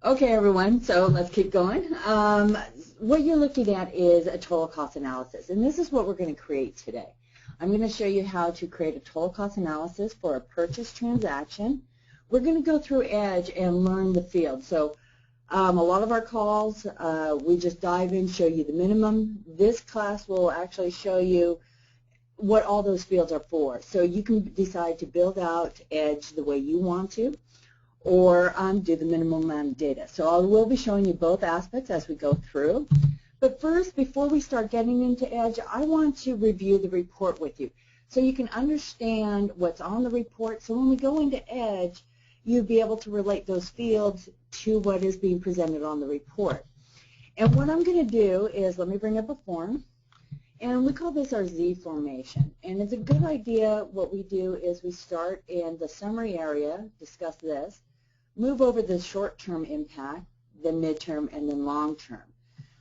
Okay, everyone, so let's keep going. What you're looking at is a total cost analysis, and this is what we're going to create today. I'm going to show you how to create a total cost analysis for a purchase transaction. We're going to go through Edge and learn the field. So a lot of our calls, we just dive in, show you the minimum. This class will actually show you what all those fields are for. So you can decide to build out Edge the way you want to, or do the minimum amount of data. So I will be showing you both aspects as we go through. But first, before we start getting into Edge, I want to review the report with you so you can understand what's on the report. So when we go into Edge, you'll be able to relate those fields to what is being presented on the report. And what I'm going to do is, let me bring up a form. And we call this our Z formation. And it's a good idea. What we do is we start in the summary area, discuss this, move over the short-term impact, then midterm, and then long-term.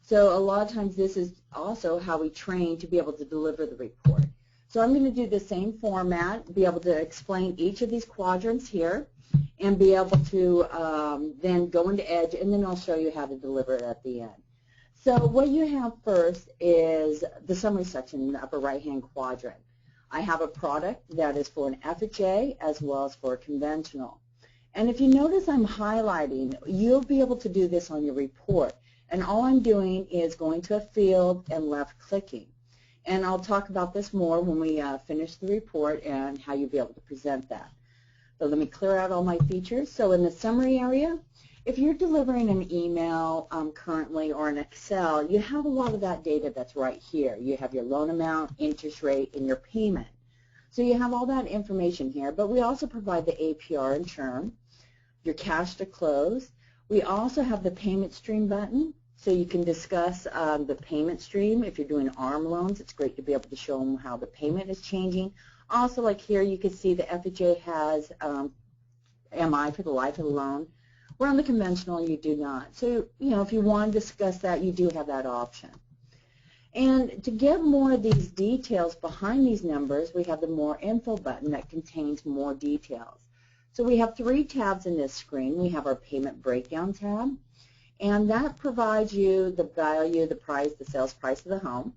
So a lot of times this is also how we train to be able to deliver the report. So I'm going to do the same format, be able to explain each of these quadrants here, and be able to then go into Edge, and then I'll show you how to deliver it at the end. So what you have first is the summary section in the upper right-hand quadrant. I have a product that is for an FHA as well as for a conventional. And if you notice I'm highlighting, you'll be able to do this on your report. And all I'm doing is going to a field and left clicking. And I'll talk about this more when we finish the report and how you'll be able to present that. So let me clear out all my features. So in the summary area, if you're delivering an email currently or an Excel, you have a lot of that data that's right here. You have your loan amount, interest rate, and your payment. So you have all that information here, but we also provide the APR and term, your cash to close. We also have the payment stream button, so you can discuss the payment stream. If you're doing ARM loans, it's great to be able to show them how the payment is changing. Also, like here, you can see the FHA has MI for the life of the loan. Where on the conventional, you do not. So, if you want to discuss that, you do have that option. And to get more of these details behind these numbers, we have the More Info button that contains more details. So we have 3 tabs in this screen. We have our Payment Breakdown tab, and that provides you the value, the price, the sales price of the home.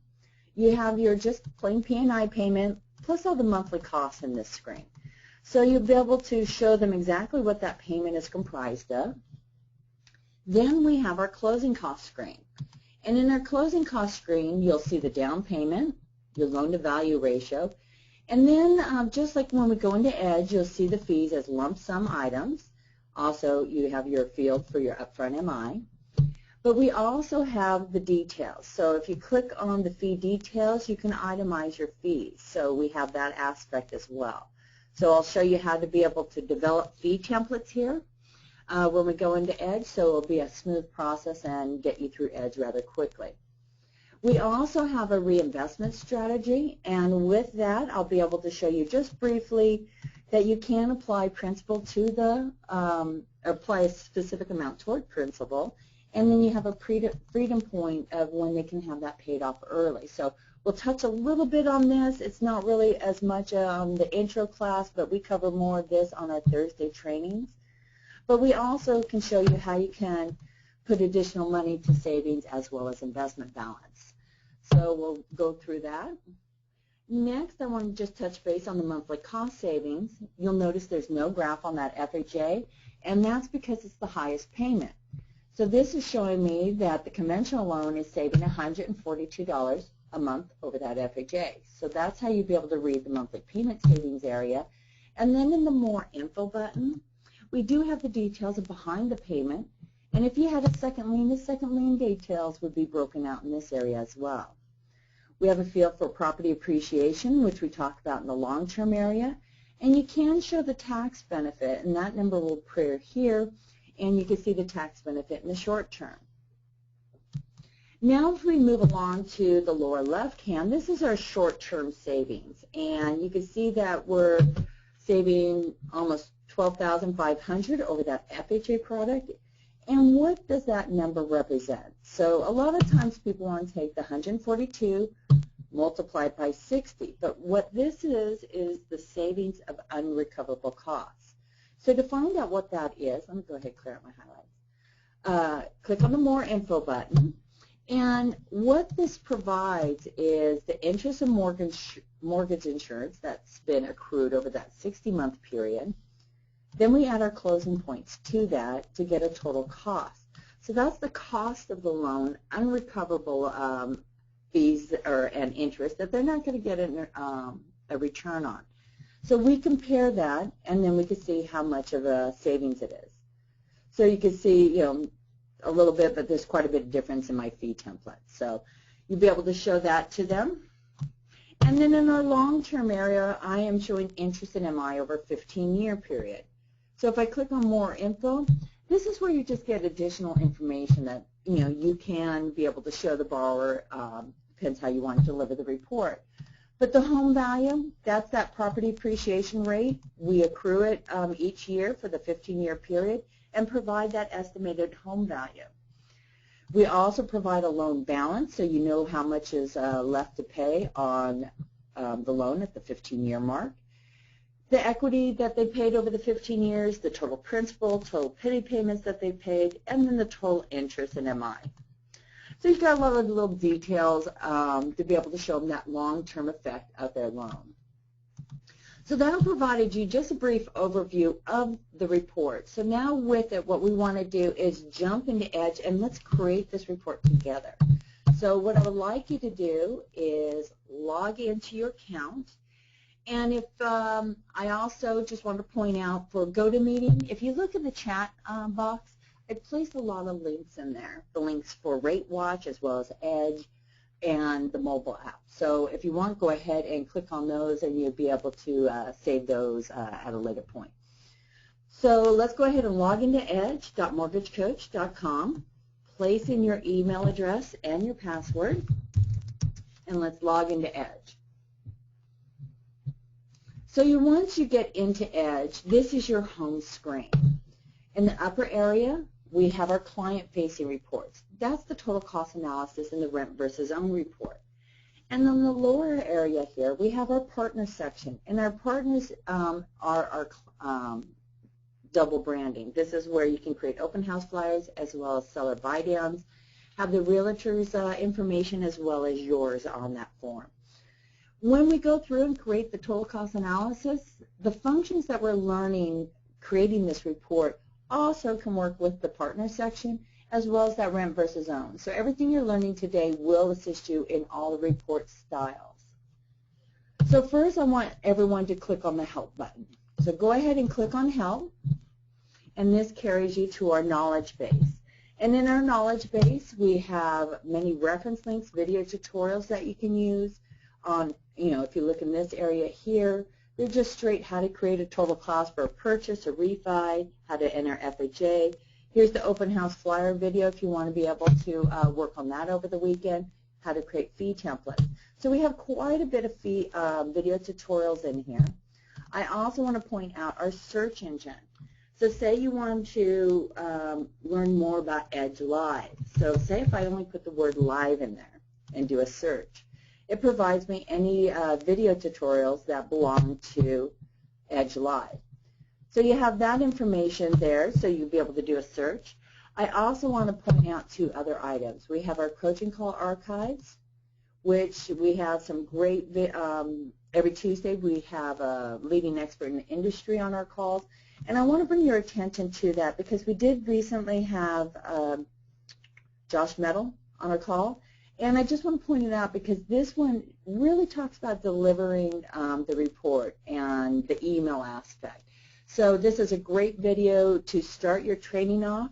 You have your just plain P&I payment, plus all the monthly costs in this screen. So you'll be able to show them exactly what that payment is comprised of. Then we have our closing cost screen. And in our closing cost screen, you'll see the down payment, your loan-to-value ratio, and then just like when we go into Edge, you'll see the fees as lump sum items. Also, you have your field for your upfront MI. But we also have the details. So if you click on the fee details, you can itemize your fees. So we have that aspect as well. So I'll show you how to be able to develop fee templates here when we go into Edge, so it'll be a smooth process and get you through Edge rather quickly. We also have a reinvestment strategy, and with that I'll be able to show you just briefly that you can apply principal to the, apply a specific amount toward principal, and then you have a freedom point of when they can have that paid off early. So we'll touch a little bit on this. It's not really as much on the intro class, but we cover more of this on our Thursday trainings. But we also can show you how you can put additional money to savings as well as investment balance. So we'll go through that. Next, I want to just touch base on the monthly cost savings. You'll notice there's no graph on that FHA, and that's because it's the highest payment. So this is showing me that the conventional loan is saving $142 a month over that FHA. So that's how you'd be able to read the monthly payment savings area. And then in the More Info button, we do have the details of behind the payment. And if you had a second lien, the second lien details would be broken out in this area as well. We have a field for property appreciation, which we talked about in the long-term area. And you can show the tax benefit, and that number will appear here. And you can see the tax benefit in the short term. Now if we move along to the lower left hand, this is our short-term savings. And you can see that we're saving almost $12,500 over that FHA product. And what does that number represent? So a lot of times people want to take the 142 multiplied by 60. But what this is the savings of unrecoverable costs. So to find out what that is, let me go ahead and clear out my highlights. click on the More Info button. And what this provides is the interest and mortgage insurance that's been accrued over that 60-month period. Then we add our closing points to that to get a total cost. So that's the cost of the loan, unrecoverable fees and interest that they're not going to get a return on. So we compare that, and then we can see how much of a savings it is. So you can see, a little bit, but there's quite a bit of difference in my fee template. So you'll be able to show that to them. And then in our long-term area, I am showing interest in MI over a 15-year period. So if I click on More Info, this is where you just get additional information that you can be able to show the borrower. Depends how you want to deliver the report. But the home value, that's that property appreciation rate. We accrue it each year for the 15-year period and provide that estimated home value. We also provide a loan balance, so you know how much is left to pay on the loan at the 15-year mark. The equity that they paid over the 15 years, the total principal, total penny payments that they paid, and then the total interest in MI. So you've got a lot of little details to be able to show them that long-term effect of their loan. So that provided you just a brief overview of the report. So now with it, what we want to do is jump into Edge and let's create this report together. So what I would like you to do is log into your account. And if I also just want to point out for GoToMeeting, if you look in the chat box, I placed a lot of links in there, the links for Rate Watch as well as Edge and the mobile app. So if you want, go ahead and click on those and you'll be able to save those at a later point. So let's go ahead and log into edge.mortgagecoach.com, place in your email address and your password, and let's log into Edge. So once you get into Edge, this is your home screen. In the upper area, we have our client-facing reports. That's the total cost analysis in the rent versus own report. And then the lower area here, we have our partner section. And our partners are our double branding. This is where you can create open house flyers as well as seller buy-downs, have the realtor's information as well as yours on that form. When we go through and create the total cost analysis, the functions that we're learning creating this report also can work with the partner section as well as that rent versus own. So everything you're learning today will assist you in all the report styles. So first I want everyone to click on the Help button. So go ahead and click on Help, and this carries you to our knowledge base. And in our knowledge base we have many reference links, video tutorials that you can use on, if you look in this area here, they're just straight how to create a total cost for a purchase, a refi, how to enter FHA. Here's the open house flyer video if you want to be able to work on that over the weekend, how to create fee templates. So we have quite a bit of video tutorials in here. I also want to point out our search engine. So say you want to learn more about Edge Live. So say if I only put the word live in there and do a search. It provides me any video tutorials that belong to Edge Live. So you have that information there, so you'll be able to do a search. I also want to point out two other items. We have our coaching call archives, which we have some great, every Tuesday we have a leading expert in the industry on our calls. And I want to bring your attention to that because we did recently have Josh Metal on our call. And I just want to point it out because this one really talks about delivering the report and the email aspect. So this is a great video to start your training off.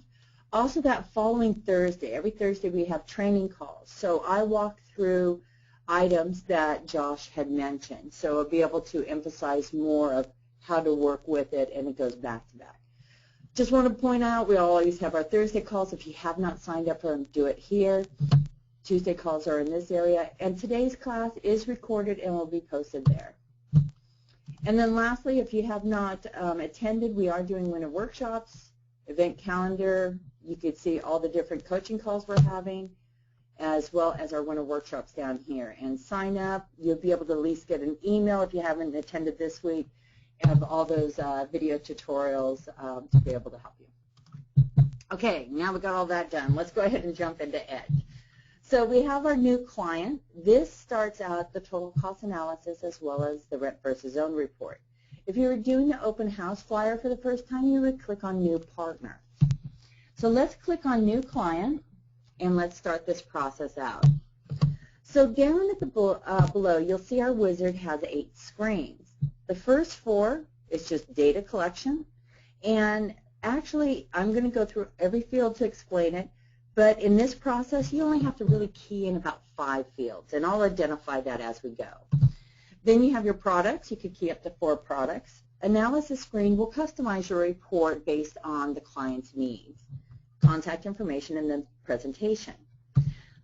Also that following Thursday, every Thursday we have training calls. So I walk through items that Josh had mentioned. So I'll be able to emphasize more of how to work with it, and it goes back to back. Just want to point out we always have our Thursday calls. If you have not signed up for them, do it here. Tuesday calls are in this area, and today's class is recorded and will be posted there. And then lastly, if you have not attended, we are doing winter workshops, event calendar. You can see all the different coaching calls we're having, as well as our winter workshops down here. And sign up. You'll be able to at least get an email if you haven't attended this week of all those video tutorials to be able to help you. Okay, now we got all that done. Let's go ahead and jump into Edge. So we have our new client. This starts out the total cost analysis as well as the rent versus own report. If you were doing the open house flyer for the first time, you would click on New Partner. So let's click on New Client, and let's start this process out. So down at the below, you'll see our wizard has 8 screens. The first 4 is just data collection, and actually I'm going to go through every field to explain it, but in this process you only have to really key in about 5 fields, and I'll identify that as we go. Then you have your products. You could key up to 4 products. Analysis screen will customize your report based on the client's needs, contact information, and then presentation.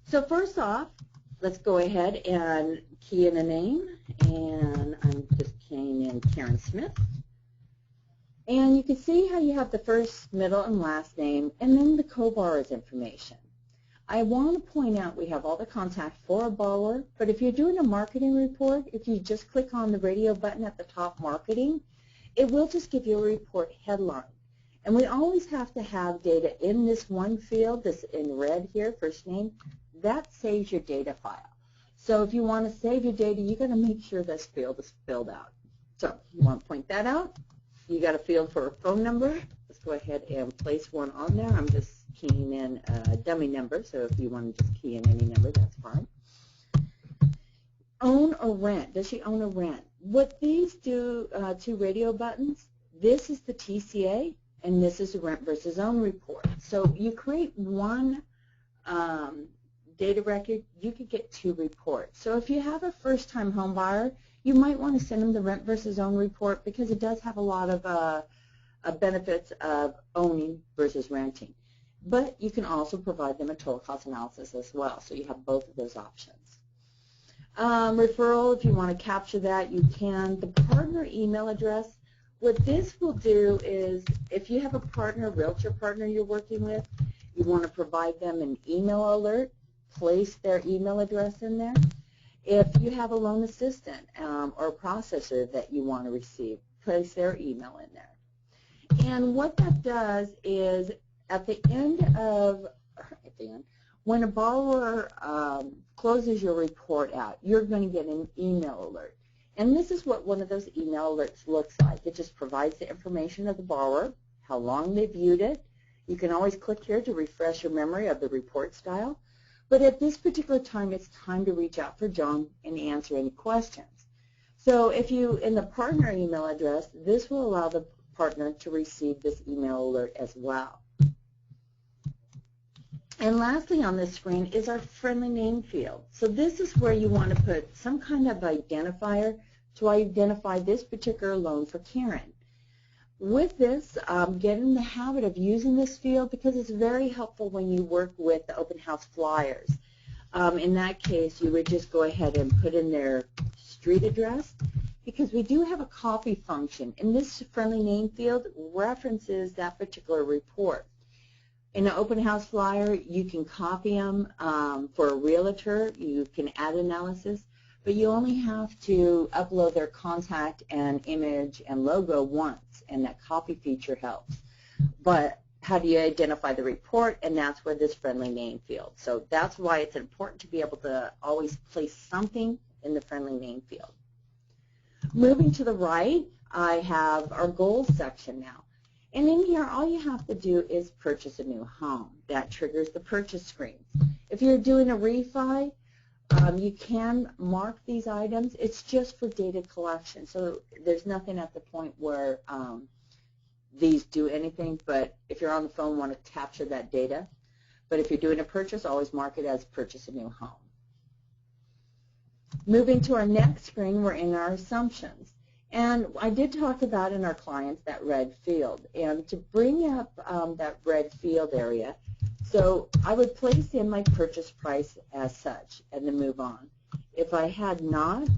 So first off, let's go ahead and key in a name, and I'm just keying in Karen Smith. And you can see how you have the first, middle, and last name, and then the co-borrower's information. I want to point out we have all the contact for a borrower, but if you're doing a marketing report, if you just click on the radio button at the top, Marketing, it will just give you a report headline. And we always have to have data in this one field, this in red here, first name. That saves your data file. So if you want to save your data, you've got to make sure this field is filled out. So you want to point that out. You got a field for a phone number. Let's go ahead and place one on there. I'm just keying in a dummy number, so if you want to just key in any number, that's fine. Own or rent. Does she own or rent? What these do, 2 radio buttons, this is the TCA, and this is the rent versus own report. So you create one data record, you could get 2 reports. So if you have a first-time home buyer, you might want to send them the rent versus own report because it does have a lot of benefits of owning versus renting. But you can also provide them a total cost analysis as well, so you have both of those options. Referral, if you want to capture that, you can. The partner email address, what this will do is if you have a partner, realtor partner you're working with, you want to provide them an email alert, place their email address in there. If you have a loan assistant or a processor that you want to receive, place their email in there. And what that does is at the end, when a borrower closes your report out, you're going to get an email alert. And this is what one of those email alerts looks like. It just provides the information of the borrower, how long they viewed it. You can always click here to refresh your memory of the report style. But at this particular time, it's time to reach out for John and answer any questions. So if you, in the partner email address, this will allow the partner to receive this email alert as well. And lastly on this screen is our friendly name field. So this is where you want to put some kind of identifier to identify this particular loan for Karen. With this, get in the habit of using this field because it's very helpful when you work with the open house flyers. In that case, you would just go ahead and put in their street address because we do have a copy function. And this friendly name field references that particular report. In an open house flyer, you can copy them for a realtor. You can add analysis, but you only have to upload their contact and image and logo once, and that copy feature helps. But how do you identify the report? And that's where this friendly name field. So that's why it's important to be able to always place something in the friendly name field. Moving to the right, I have our goals section now. And in here, all you have to do is purchase a new home. That triggers the purchase screen. If you're doing a refi, you can mark these items. It's just for data collection. So there's nothing at the point where these do anything, but if you're on the phone, want to capture that data. But if you're doing a purchase, always mark it as purchase a new home. Moving to our next screen, we're in our assumptions. And I did talk about in our clients that red field. And to bring up that red field area, so I would place in my purchase price as such and then move on. If I had not,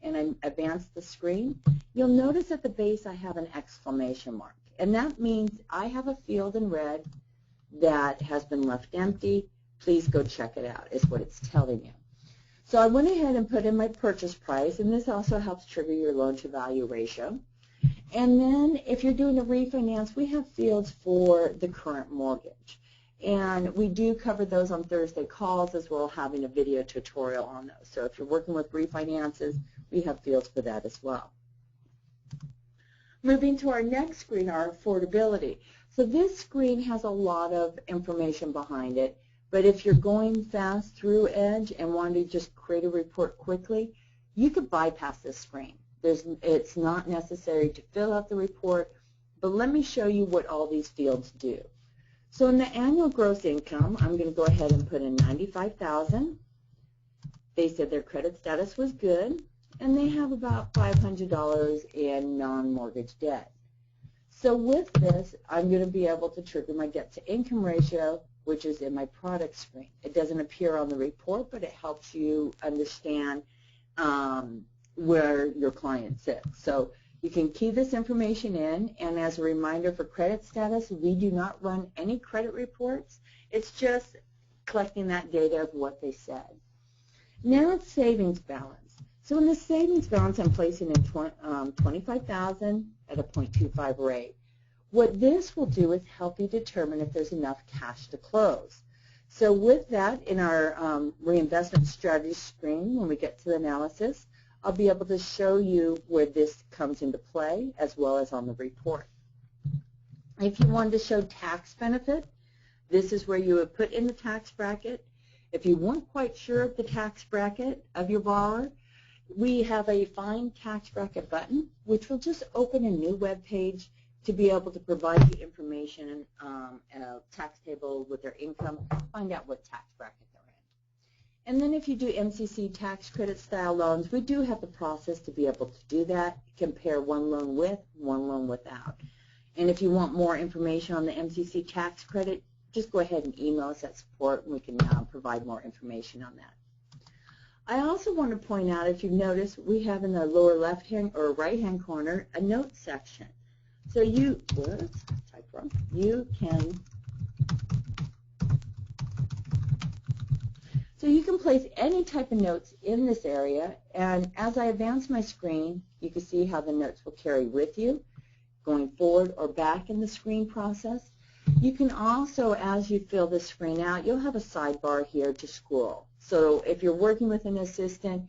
and I advance the screen, you'll notice at the base I have an exclamation mark. And that means I have a field in red that has been left empty. Please go check it out, is what it's telling you. So I went ahead and put in my purchase price, and this also helps trigger your loan-to-value ratio. And then if you're doing a refinance, we have fields for the current mortgage. And we do cover those on Thursday calls, as well as having a video tutorial on those. So if you're working with refinances, we have fields for that as well. Moving to our next screen, our affordability. So this screen has a lot of information behind it, but if you're going fast through Edge and want to just create a report quickly, you could bypass this screen. It's not necessary to fill out the report, but let me show you what all these fields do. So in the annual gross income, I'm going to go ahead and put in $95,000. They said their credit status was good, and they have about $500 in non-mortgage debt. So with this, I'm going to be able to trigger my debt-to-income ratio, which is in my product screen. It doesn't appear on the report, but it helps you understand where your client sits. So you can key this information in, and as a reminder for credit status, we do not run any credit reports. It's just collecting that data of what they said. Now it's savings balance. So in the savings balance, I'm placing in $25,000 at a 0.25 rate. What this will do is help you determine if there's enough cash to close. So with that, in our reinvestment strategy screen, when we get to the analysis, I'll be able to show you where this comes into play, as well as on the report. If you wanted to show tax benefit, this is where you would put in the tax bracket. If you weren't quite sure of the tax bracket of your borrower, we have a Find Tax Bracket button, which will just open a new web page to be able to provide you information, a tax table with their income, find out what tax bracket they're in. And then if you do MCC tax credit style loans, we do have the process to be able to do that, compare one loan with, one loan without. And if you want more information on the MCC tax credit, just go ahead and email us at support, and we can provide more information on that. I also want to point out, if you've noticed, we have in the lower left-hand or right-hand corner a notes section. So you can place any type of notes in this area, and as I advance my screen, you can see how the notes will carry with you, going forward or back in the screen process. You can also, as you fill the screen out, you'll have a sidebar here to scroll. So if you're working with an assistant,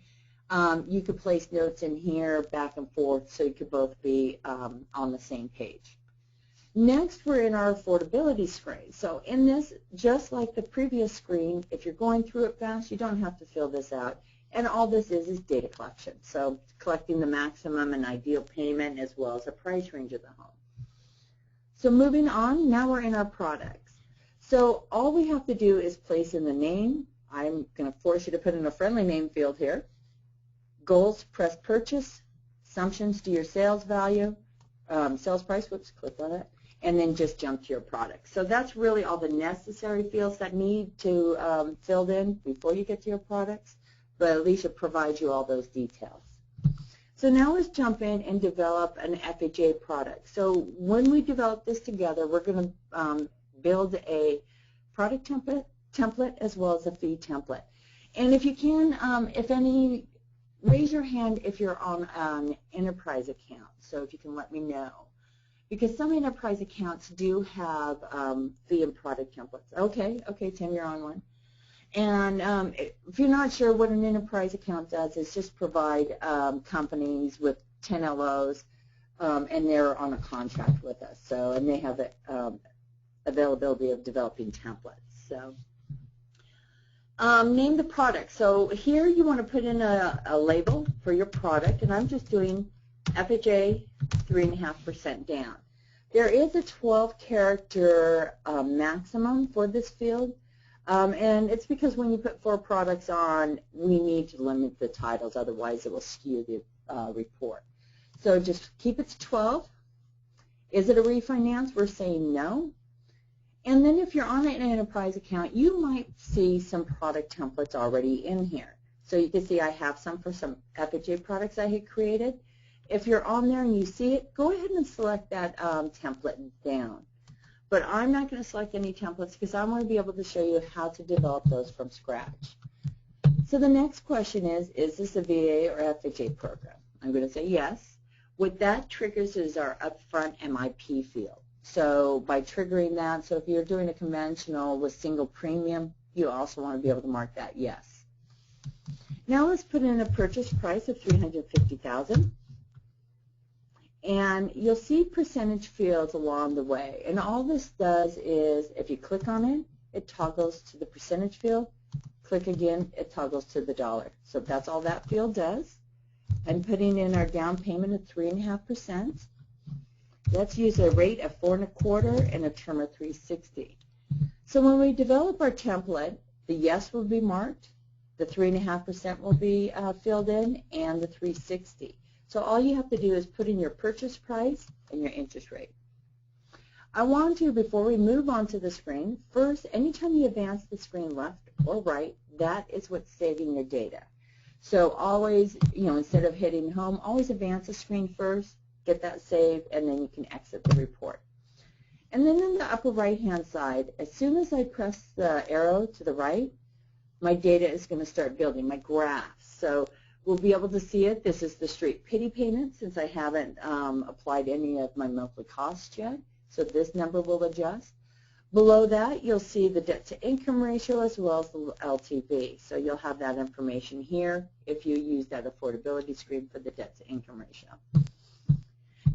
you could place notes in here back and forth so you could both be on the same page. Next, we're in our affordability screen. So in this, just like the previous screen, if you're going through it fast, you don't have to fill this out. And all this is data collection. So collecting the maximum and ideal payment, as well as the price range of the home. So moving on, now we're in our products. So all we have to do is place in the name. I'm going to force you to put in a friendly name field here. Goals, press purchase. Assumptions to your sales value. Sales price, whoops, click on it. And then just jump to your product. So that's really all the necessary fields that need to filled in before you get to your products, but Alicia provides you all those details. So now let's jump in and develop an FHA product. So when we develop this together, we're going to build a product template as well as a fee template. And if you can, if any, raise your hand if you're on an enterprise account. So if you can let me know. Because some enterprise accounts do have fee and product templates. Okay, Tim, you're on one. And if you're not sure what an enterprise account does, it's just provide companies with 10 LOs, and they're on a contract with us. So, and they have the availability of developing templates. So, name the product. So here you want to put in a label for your product, and I'm just doing FHA 3.5% down. There is a 12-character maximum for this field, and it's because when you put 4 products on, we need to limit the titles, otherwise it will skew the report. So just keep it to 12. Is it a refinance? We're saying no. And then if you're on an enterprise account, you might see some product templates already in here. So you can see I have some for some FHA products I had created. If you're on there and you see it, go ahead and select that template down. But I'm not going to select any templates because I want to be able to show you how to develop those from scratch. So the next question is this a VA or FHA program? I'm going to say yes. What that triggers is our upfront MIP field. So by triggering that, so if you're doing a conventional with single premium, you also want to be able to mark that yes. Now let's put in a purchase price of $350,000. And you'll see percentage fields along the way. And all this does is, if you click on it, it toggles to the percentage field. Click again, it toggles to the dollar. So that's all that field does. I'm putting in our down payment of 3.5%. Let's use a rate of 4.25 and a term of 360. So when we develop our template, the yes will be marked, the 3.5% will be filled in, and the 360. So all you have to do is put in your purchase price and your interest rate. I want to, before we move on to the screen, first, anytime you advance the screen left or right, that is what's saving your data. So always, instead of hitting home, always advance the screen first, get that saved, and then you can exit the report. And then in the upper right-hand side, as soon as I press the arrow to the right, my data is going to start building, my graph. So we'll be able to see it. This is the straight pity payment since I haven't applied any of my monthly costs yet. So this number will adjust. Below that, you'll see the debt-to-income ratio as well as the LTV. So you'll have that information here if you use that affordability screen for the debt-to-income ratio.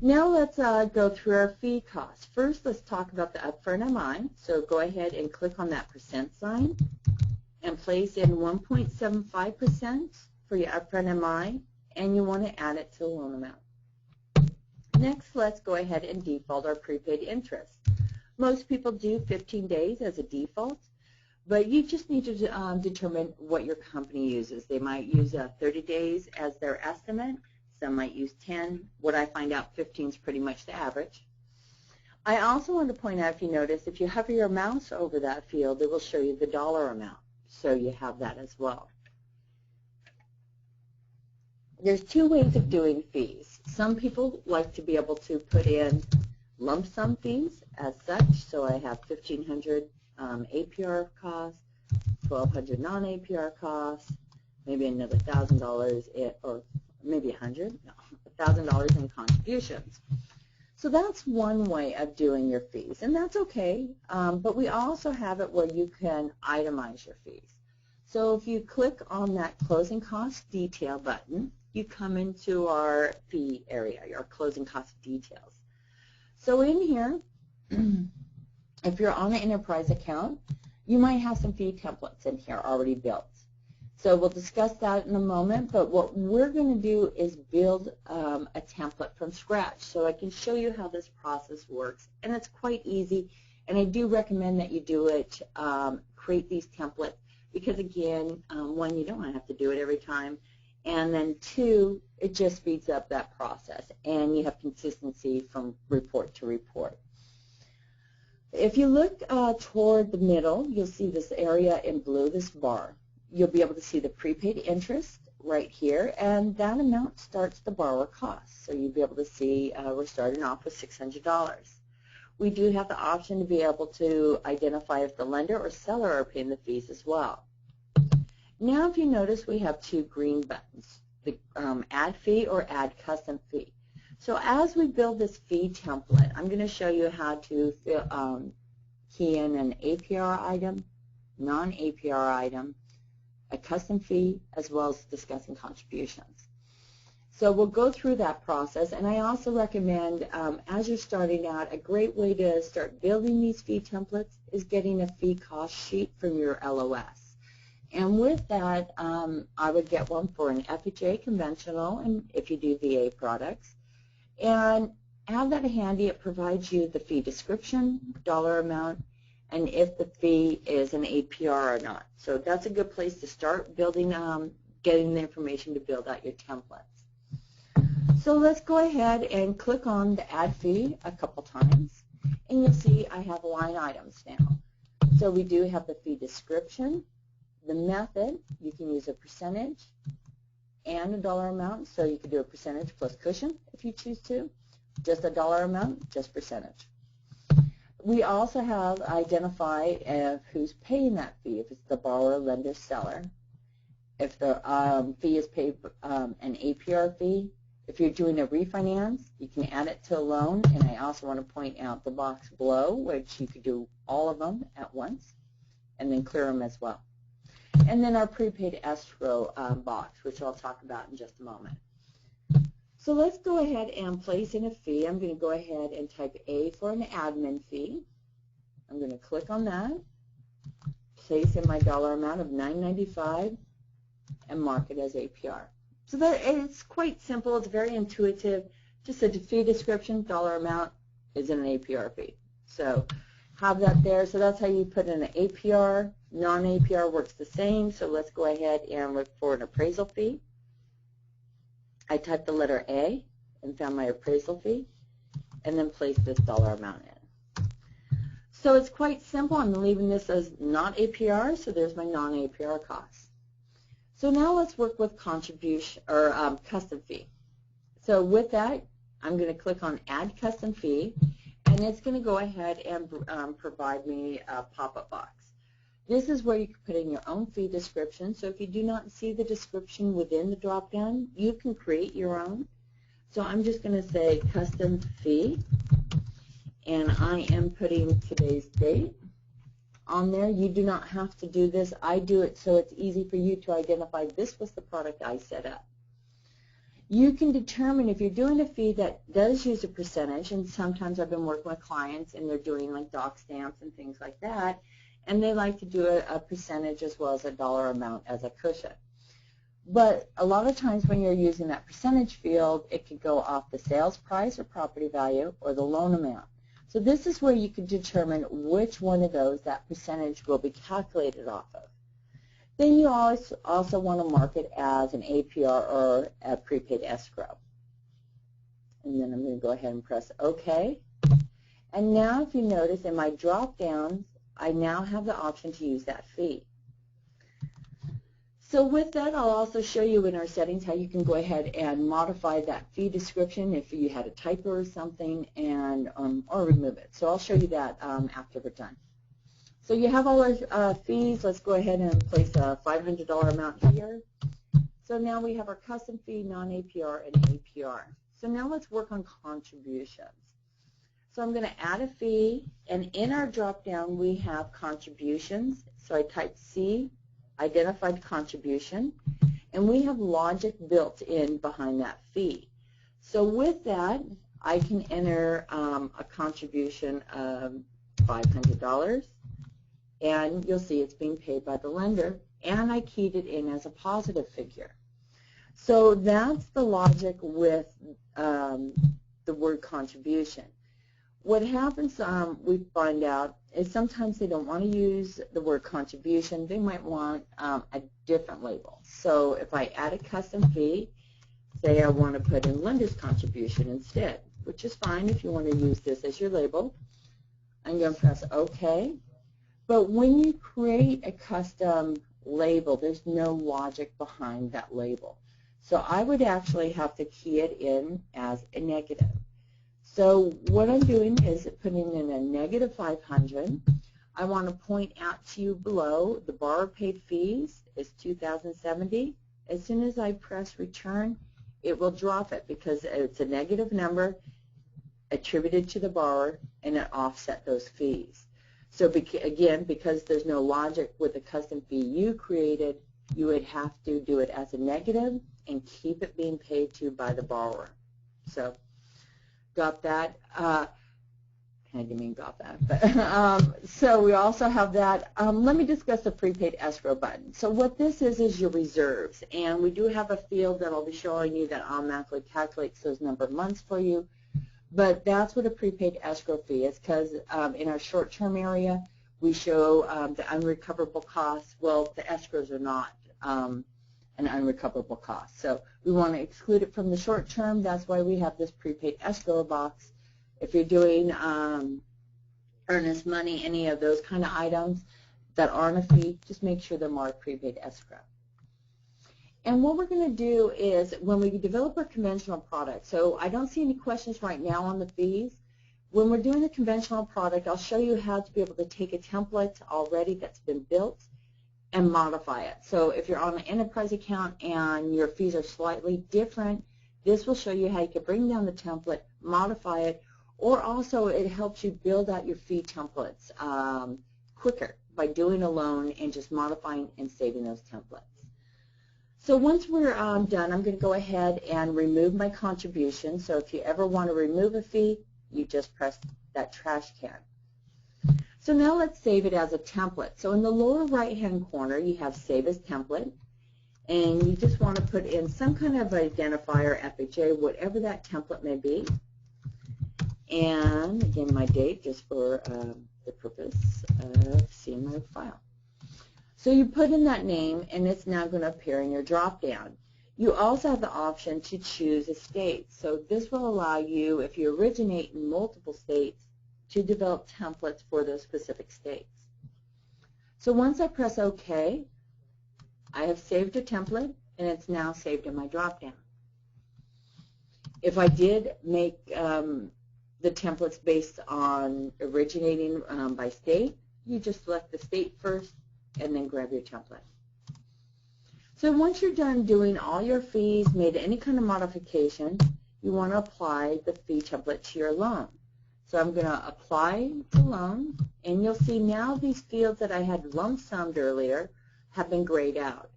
Now let's go through our fee costs. First, let's talk about the upfront MI. So go ahead and click on that percent sign and place in 1.75% for your upfront MI, and you want to add it to the loan amount. Next, let's go ahead and default our prepaid interest. Most people do 15 days as a default, but you just need to determine what your company uses. They might use 30 days as their estimate. Some might use 10. What I find out, 15 is pretty much the average. I also want to point out, if you notice, if you hover your mouse over that field, it will show you the dollar amount. So you have that as well. There's two ways of doing fees. Some people like to be able to put in lump sum fees as such. So I have $1,500 APR costs, $1,200 non-APR costs, maybe another $1,000 or maybe $1,000 in contributions. So that's one way of doing your fees, and that's okay. But we also have it where you can itemize your fees. So if you click on that closing cost detail button, you come into our fee area, our closing cost details. So in here, if you're on an enterprise account, you might have some fee templates in here already built. So we'll discuss that in a moment, but what we're going to do is build a template from scratch so I can show you how this process works. And it's quite easy, and I do recommend that you do it, create these templates, because again, one, you don't want to have to do it every time, and then two, it just speeds up that process, and you have consistency from report to report. If you look toward the middle, you'll see this area in blue, this bar. You'll be able to see the prepaid interest right here, and that amount starts the borrower cost. So you'll be able to see we're starting off with $600. We do have the option to be able to identify if the lender or seller are paying the fees as well. Now if you notice, we have two green buttons, the add fee or add custom fee. So as we build this fee template, I'm going to show you how to key in an APR item, non-APR item, a custom fee, as well as discussing contributions. So we'll go through that process, and I also recommend, as you're starting out, a great way to start building these fee templates is getting a fee cost sheet from your LOS. And with that, I would get one for an FHA conventional, and if you do VA products, and have that handy. It provides you the fee description, dollar amount, and if the fee is an APR or not. So that's a good place to start building, getting the information to build out your templates. So let's go ahead and click on the add fee a couple times, and you'll see I have line items now. So we do have the fee description, the method. You can use a percentage and a dollar amount, so you could do a percentage plus cushion if you choose to, just a dollar amount, just percentage. We also have identify who's paying that fee, if it's the borrower, lender, seller. If the fee is paid an APR fee, If you're doing a refinance, you can add it to a loan, and I also want to point out the box below, which you could do all of them at once and then clear them as well. And then our prepaid escrow box, which I'll talk about in just a moment. So let's go ahead and place in a fee. I'm going to go ahead and type A for an admin fee. I'm going to click on that, place in my dollar amount of $9.95, and mark it as APR. So it's quite simple. It's very intuitive. Just a fee description, dollar amount is an APR fee. So have that there. So that's how you put in an APR. Non-APR works the same. So let's go ahead and look for an appraisal fee. I typed the letter A and found my appraisal fee, and then place this dollar amount in. So it's quite simple. I'm leaving this as not APR, so there's my non-APR costs. So now let's work with contribution or custom fee. So with that, I'm going to click on Add Custom Fee, and it's going to go ahead and provide me a pop-up box. This is where you can put in your own fee description. So if you do not see the description within the drop-down, you can create your own. So I'm just going to say Custom Fee, and I am putting today's date on there. You do not have to do this. I do it so it's easy for you to identify this was the product I set up. You can determine if you're doing a fee that does use a percentage, and sometimes I've been working with clients and they're doing like doc stamps and things like that, and they like to do a percentage as well as a dollar amount as a cushion. But a lot of times when you're using that percentage field, it could go off the sales price or property value or the loan amount. So this is where you can determine which one of those that percentage will be calculated off of. Then you also want to mark it as an APR or a prepaid escrow. And then I'm going to go ahead and press OK. And now if you notice in my drop downs, I now have the option to use that fee. So with that, I'll also show you in our settings how you can go ahead and modify that fee description if you had a typo or something, and or remove it. So I'll show you that after we're done. So you have all our fees. Let's go ahead and place a $500 amount here. So now we have our custom fee, non-APR, and APR. So now let's work on contributions. So I'm going to add a fee, and in our drop-down we have contributions. So I type C, identified contribution, and we have logic built in behind that fee. So with that, I can enter a contribution of $500, and you'll see it's being paid by the lender, and I keyed it in as a positive figure. So that's the logic with the word contribution. What happens, we find out, is sometimes they don't want to use the word contribution. They might want a different label. So if I add a custom fee, say I want to put in lender's contribution instead, which is fine if you want to use this as your label. I'm going to press OK. But when you create a custom label, there's no logic behind that label. So I would actually have to key it in as a negative. So what I'm doing is putting in a negative 500. I want to point out to you below the borrower paid fees is $2,070. As soon as I press return, it will drop it because it's a negative number attributed to the borrower, and it offset those fees. So again, because there's no logic with the custom fee you created, you would have to do it as a negative and keep it being paid to by the borrower. So got that? I didn't mean got that. But, so we also have that. Let me discuss the prepaid escrow button. So what this is your reserves. And we do have a field that I'll be showing you that automatically calculates those number of months for you. But that's what a prepaid escrow fee is, because in our short-term area, we show the unrecoverable costs. Well, the escrows are not an unrecoverable cost. So we want to exclude it from the short term. That's why we have this prepaid escrow box. If you're doing earnest money, any of those kind of items that aren't a fee, just make sure they're marked prepaid escrow. And what we're going to do is when we develop our conventional product, so I don't see any questions right now on the fees. When we're doing the conventional product, I'll show you how to be able to take a template already that's been built and modify it. So if you're on an enterprise account and your fees are slightly different, This will show you how you can bring down the template, modify it, or also it helps you build out your fee templates quicker by doing a loan and just modifying and saving those templates. So once we're done, I'm going to go ahead and remove my contribution. So if you ever want to remove a fee, you just press that trash can. So now let's save it as a template. So in the lower right-hand corner, you have Save as Template, and you just want to put in some kind of identifier, FHA, whatever that template may be. And again, my date, just for the purpose of seeing my file. So you put in that name, and it's now going to appear in your drop-down. You also have the option to choose a state. So this will allow you, if you originate in multiple states, to develop templates for those specific states. So once I press OK, I have saved a template, and it's now saved in my drop-down. If I did make the templates based on originating by state, you just select the state first and then grab your template. So once you're done doing all your fees, made any kind of modification, you want to apply the fee template to your loan. So I'm going to apply the loan, and you'll see now these fields that I had lump summed earlier have been grayed out.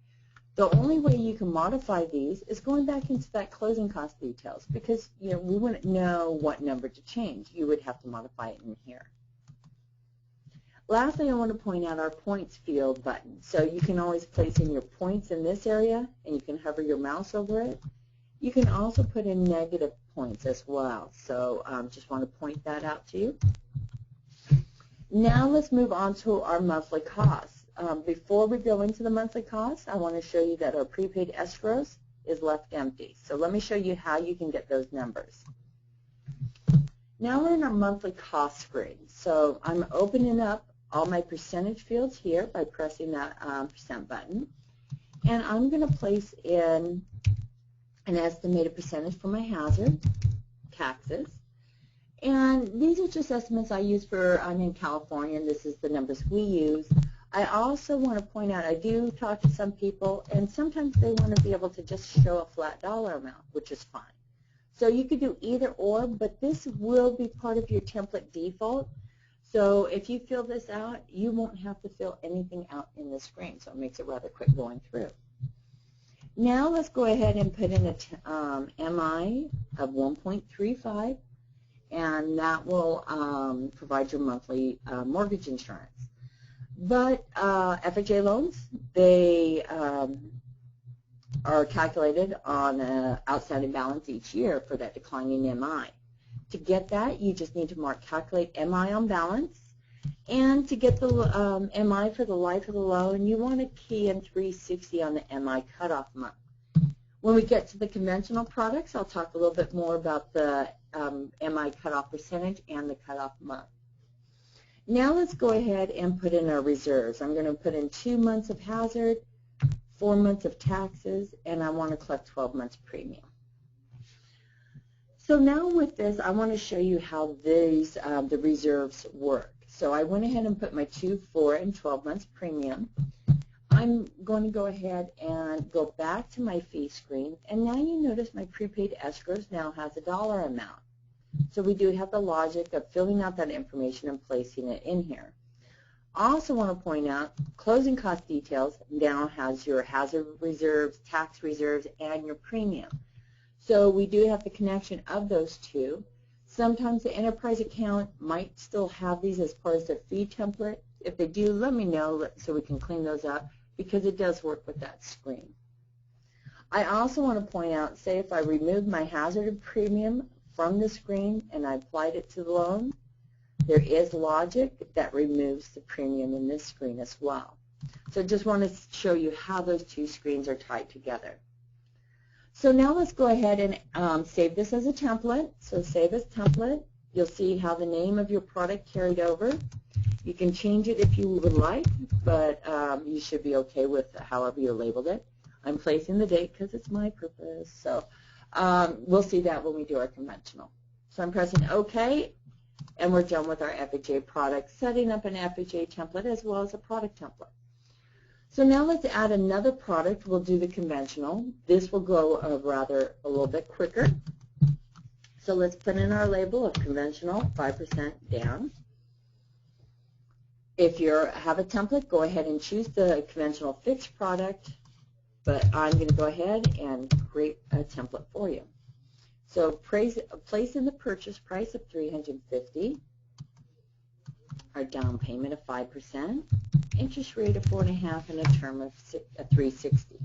The only way you can modify these is going back into that closing cost details, because we wouldn't know what number to change. You would have to modify it in here. Lastly, I want to point out our points field button. So you can always place in your points in this area, and you can hover your mouse over it. You can also put in negative points as well. So just want to point that out to you. Now let's move on to our monthly costs. Before we go into the monthly costs, I want to show you that our prepaid escrows is left empty. So let me show you how you can get those numbers. Now we're in our monthly cost screen. So I'm opening up all my percentage fields here by pressing that percent button. And I'm going to place in an estimated percentage for my hazard, taxes. And these are just estimates I use for, I'm in California, and this is the numbers we use. I also want to point out, I do talk to some people, and sometimes they want to be able to just show a flat dollar amount, which is fine. So you could do either or, but this will be part of your template default. So if you fill this out, you won't have to fill anything out in the screen, so it makes it rather quick going through. Now let's go ahead and put in a MI of 1.35, and that will provide your monthly mortgage insurance. But FHA loans, they are calculated on an outstanding balance each year for that declining MI. To get that, you just need to mark Calculate MI on Balance. And to get the MI for the life of the loan, you want to key in 360 on the MI cutoff month. When we get to the conventional products, I'll talk a little bit more about the MI cutoff percentage and the cutoff month. Now let's go ahead and put in our reserves. I'm going to put in 2 months of hazard, 4 months of taxes, and I want to collect 12 months premium. So now with this, I want to show you how these the reserves work. So I went ahead and put my 2, 4, and 12 months premium. I'm going to go ahead and go back to my fee screen, and now you notice my prepaid escrows now has a dollar amount. So we do have the logic of filling out that information and placing it in here. I also want to point out closing cost details now has your hazard reserves, tax reserves, and your premium. So we do have the connection of those two. Sometimes the enterprise account might still have these as part of the fee template. If they do, let me know so we can clean those up, because it does work with that screen. I also want to point out, say if I removed my hazard premium from the screen and I applied it to the loan, there is logic that removes the premium in this screen as well. So I just want to show you how those two screens are tied together. So now let's go ahead and save this as a template. So save as template. You'll see how the name of your product carried over. You can change it if you would like, but you should be okay with however you labeled it. I'm placing the date because it's my purpose. So we'll see that when we do our conventional. So I'm pressing OK, and we're done with our FHA product, setting up an FHA template as well as a product template. So now let's add another product. We'll do the conventional. This will go a little bit quicker. So let's put in our label of conventional, 5% down. If you have a template, go ahead and choose the conventional fixed product, but I'm going to go ahead and create a template for you. So place in the purchase price of $350, our down payment of 5%, interest rate of 4.5%, and a term of 360.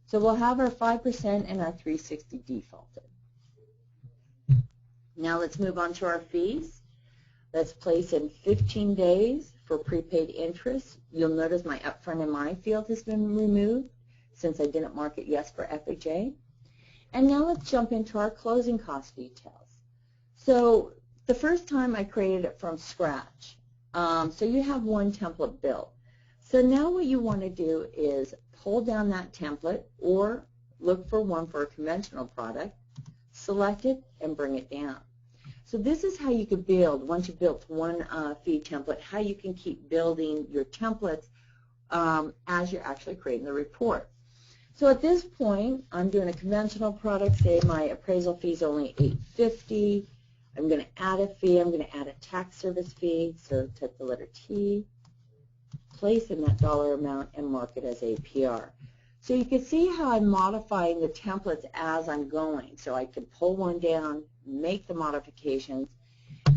So we'll have our 5% and our 360 defaulted. Now let's move on to our fees. Let's place in 15 days for prepaid interest. You'll notice my upfront MI field has been removed since I didn't mark it yes for FHA. And now let's jump into our closing cost details. So the first time I created it from scratch. So you have one template built. So now what you want to do is pull down that template or look for one for a conventional product, select it, and bring it down. So this is how you could build, once you built one fee template, how you can keep building your templates as you're actually creating the report. So at this point, I'm doing a conventional product. Say my appraisal fee is only $850. I'm going to add a fee. I'm going to add a tax service fee. So type the letter T, place in that dollar amount, and mark it as APR. So you can see how I'm modifying the templates as I'm going. So I can pull one down, make the modifications,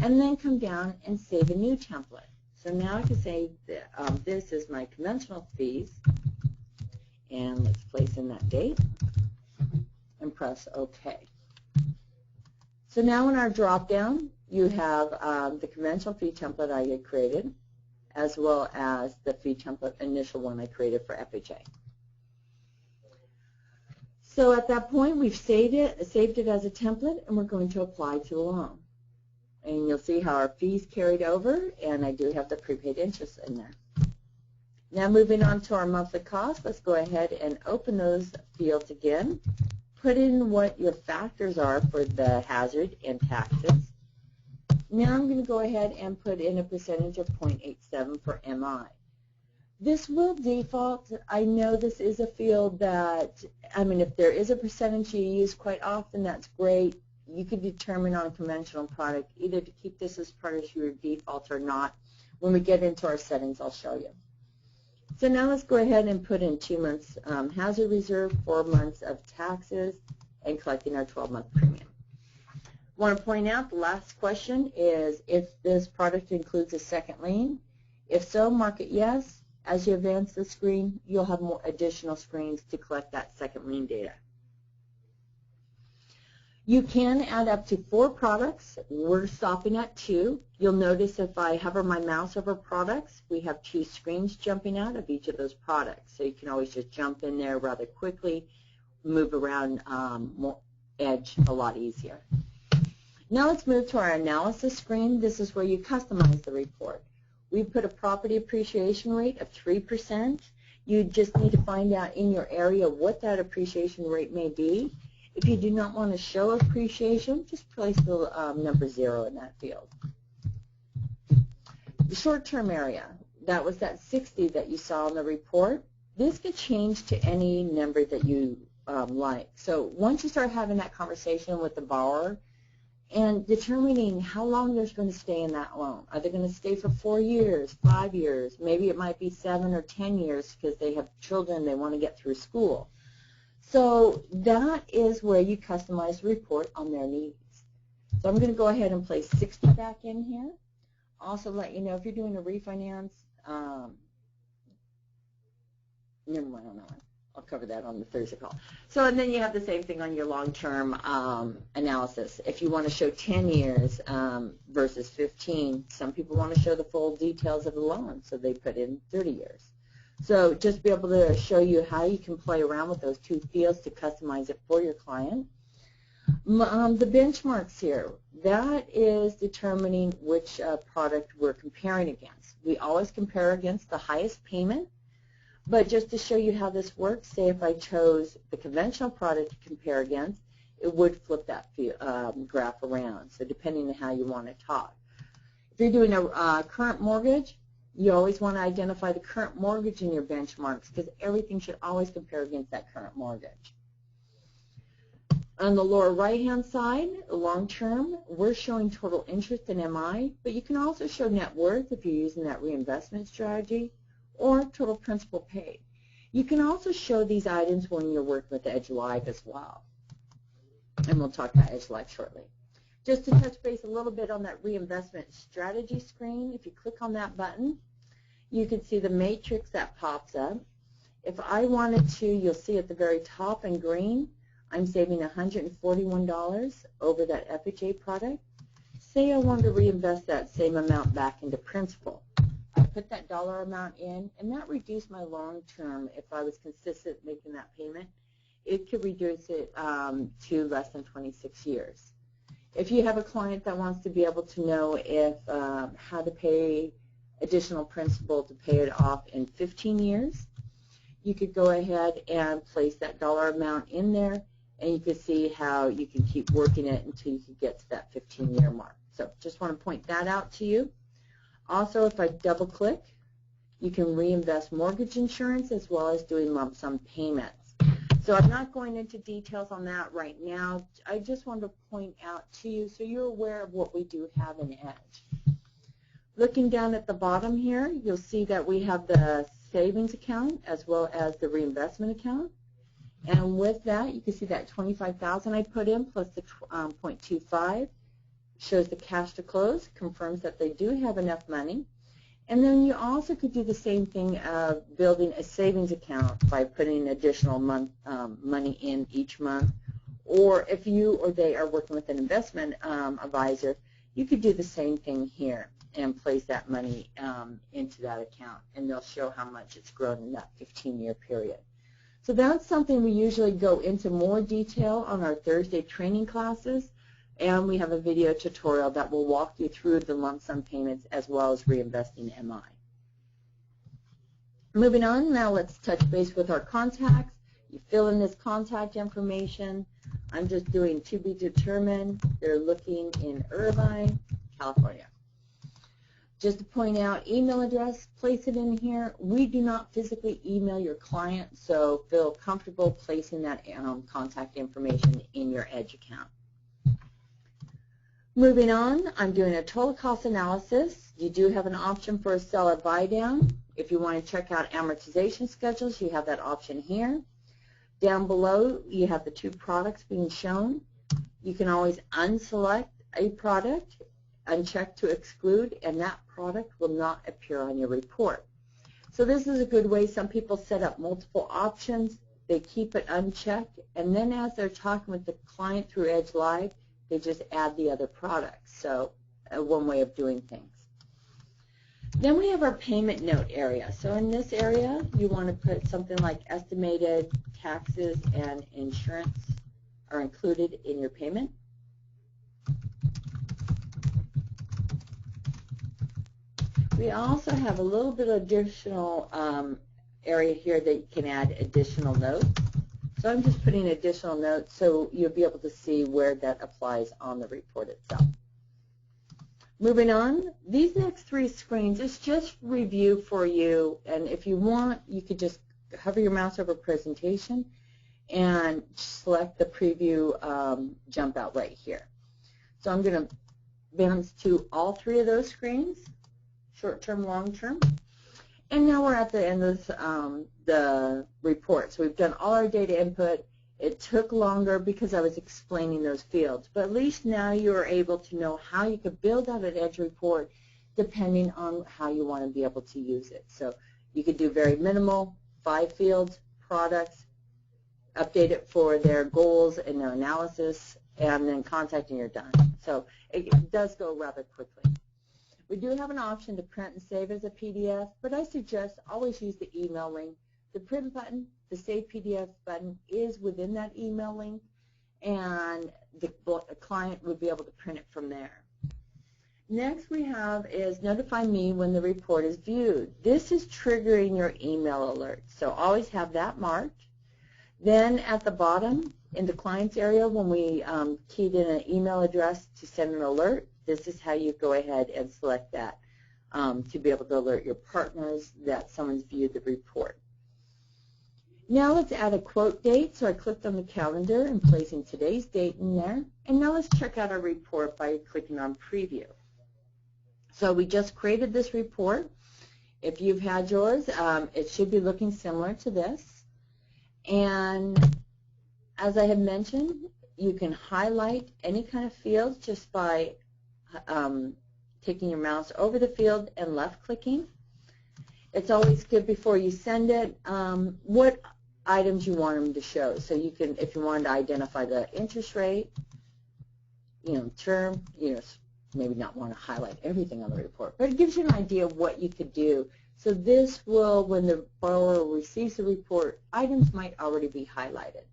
and then come down and save a new template. So now I can say that, this is my conventional fees, and let's place in that date and press OK. So now in our drop-down, you have the conventional fee template I had created, as well as the fee template initial one I created for FHA. So at that point, we've saved it as a template, and we're going to apply to the loan. And you'll see how our fees carried over, and I do have the prepaid interest in there. Now moving on to our monthly cost, let's go ahead and open those fields again. Put in what your factors are for the hazard and taxes. Now I'm going to go ahead and put in a percentage of 0.87 for MI. This will default. I know this is a field that, if there is a percentage you use quite often, that's great. You could determine on a conventional product either to keep this as part of your default or not. When we get into our settings, I'll show you. So now let's go ahead and put in 2 months hazard reserve, 4 months of taxes, and collecting our 12-month premium. I want to point out the last question is if this product includes a second lien. If so, mark it yes. As you advance the screen, you'll have more additional screens to collect that second lien data. You can add up to 4 products. We're stopping at 2. You'll notice if I hover my mouse over products, we have 2 screens jumping out of each of those products. So you can always just jump in there rather quickly, move around edge a lot easier. Now let's move to our analysis screen. This is where you customize the report. We put a property appreciation rate of 3%. You just need to find out in your area what that appreciation rate may be. If you do not want to show appreciation, just place the number 0 in that field. The short-term area, that was that 60 that you saw in the report. This could change to any number that you like. So once you start having that conversation with the borrower and determining how long they're going to stay in that loan. Are they going to stay for 4 years, 5 years? Maybe it might be 7 or 10 years because they have children they want to get through school. So that is where you customize the report on their needs. So I'm going to go ahead and place 60 back in here. Also let you know if you're doing a refinance, never mind on that one. I'll cover that on the Thursday call. So and then you have the same thing on your long-term analysis. If you want to show 10 years versus 15, some people want to show the full details of the loan, so they put in 30 years. So just be able to show you how you can play around with those 2 fields to customize it for your client. The benchmarks here, that is determining which product we're comparing against. We always compare against the highest payment, but just to show you how this works, say if I chose the conventional product to compare against, it would flip that graph around, so depending on how you want to talk. If you're doing a current mortgage, You always want to identify the current mortgage in your benchmarks because everything should always compare against that current mortgage. On the lower right-hand side, long term, we're showing total interest in MI, but you can also show net worth if you're using that reinvestment strategy, or total principal paid. You can also show these items when you're working with Edge Live as well. And we'll talk about Edge Live shortly. Just to touch base a little bit on that reinvestment strategy screen, if you click on that button, you can see the matrix that pops up. If I wanted to, you'll see at the very top in green, I'm saving $141 over that FHA product. Say I wanted to reinvest that same amount back into principal. I put that dollar amount in, and that reduced my long term. If I was consistent making that payment, it could reduce it to less than 26 years. If you have a client that wants to be able to know if how to pay additional principal to pay it off in 15 years, you could go ahead and place that dollar amount in there, and you can see how you can keep working it until you can get to that 15-year mark. So just want to point that out to you. Also, if I double-click, you can reinvest mortgage insurance as well as doing lump sum payments. So I'm not going into details on that right now. I just wanted to point out to you so you're aware of what we do have in Edge. Looking down at the bottom here, you'll see that we have the savings account as well as the reinvestment account. And with that, you can see that $25,000 I put in plus the 0.25 shows the cash to close, confirms that they do have enough money. And then you also could do the same thing of building a savings account by putting additional money in each month. Or if you or they are working with an investment advisor, you could do the same thing here and place that money into that account, and they'll show how much it's grown in that 15-year period. So that's something we usually go into more detail on our Thursday training classes, and we have a video tutorial that will walk you through the lump sum payments as well as reinvesting MI. Moving on, now let's touch base with our contacts. You fill in this contact information. I'm just doing to be determined. They're looking in Irvine, California. Just to point out, email address, place it in here. We do not physically email your client, so feel comfortable placing that contact information in your Edge account. Moving on, I'm doing a total cost analysis. You do have an option for a seller buy down. If you want to check out amortization schedules, you have that option here. Down below, you have the two products being shown. You can always unselect a product, uncheck to exclude, and that product will not appear on your report. So this is a good way. Some people set up multiple options. They keep it unchecked, and then as they're talking with the client through Edge Live, they just add the other products. So one way of doing things. Then we have our payment note area. So in this area, you want to put something like estimated taxes and insurance are included in your payment. We also have a little bit of additional area here that you can add additional notes. So I'm just putting additional notes so you'll be able to see where that applies on the report itself. Moving on, these next three screens is just review for you, and if you want, you could just hover your mouse over presentation and select the preview jump out right here. So I'm going to bounce to all three of those screens, short-term, long-term. And now we're at the end of the report. So we've done all our data input. It took longer because I was explaining those fields, but at least now you are able to know how you could build out an Edge report depending on how you want to be able to use it. So you could do very minimal, 5 fields, products, update it for their goals and their analysis, and then contact and you're done. So it does go rather quickly. We do have an option to print and save as a PDF, but I suggest always use the email link. The print button, the Save PDF button is within that email link, and the client would be able to print it from there. Next we have is notify me when the report is viewed. This is triggering your email alert, so always have that marked. Then at the bottom in the clients area, when we keyed in an email address to send an alert, this is how you go ahead and select that. to be able to alert your partners that someone's viewed the report. Now let's add a quote date. So I clicked on the calendar and placing today's date in there. And now let's check out our report by clicking on preview. So we just created this report. If you've had yours, it should be looking similar to this. And as I had mentioned, you can highlight any kind of field just by taking your mouse over the field and left clicking. It's always good before you send it what items you want them to show. So you can, if you wanted to identify the interest rate, term, maybe not want to highlight everything on the report, but it gives you an idea of what you could do. So this will, when the borrower receives the report, items might already be highlighted.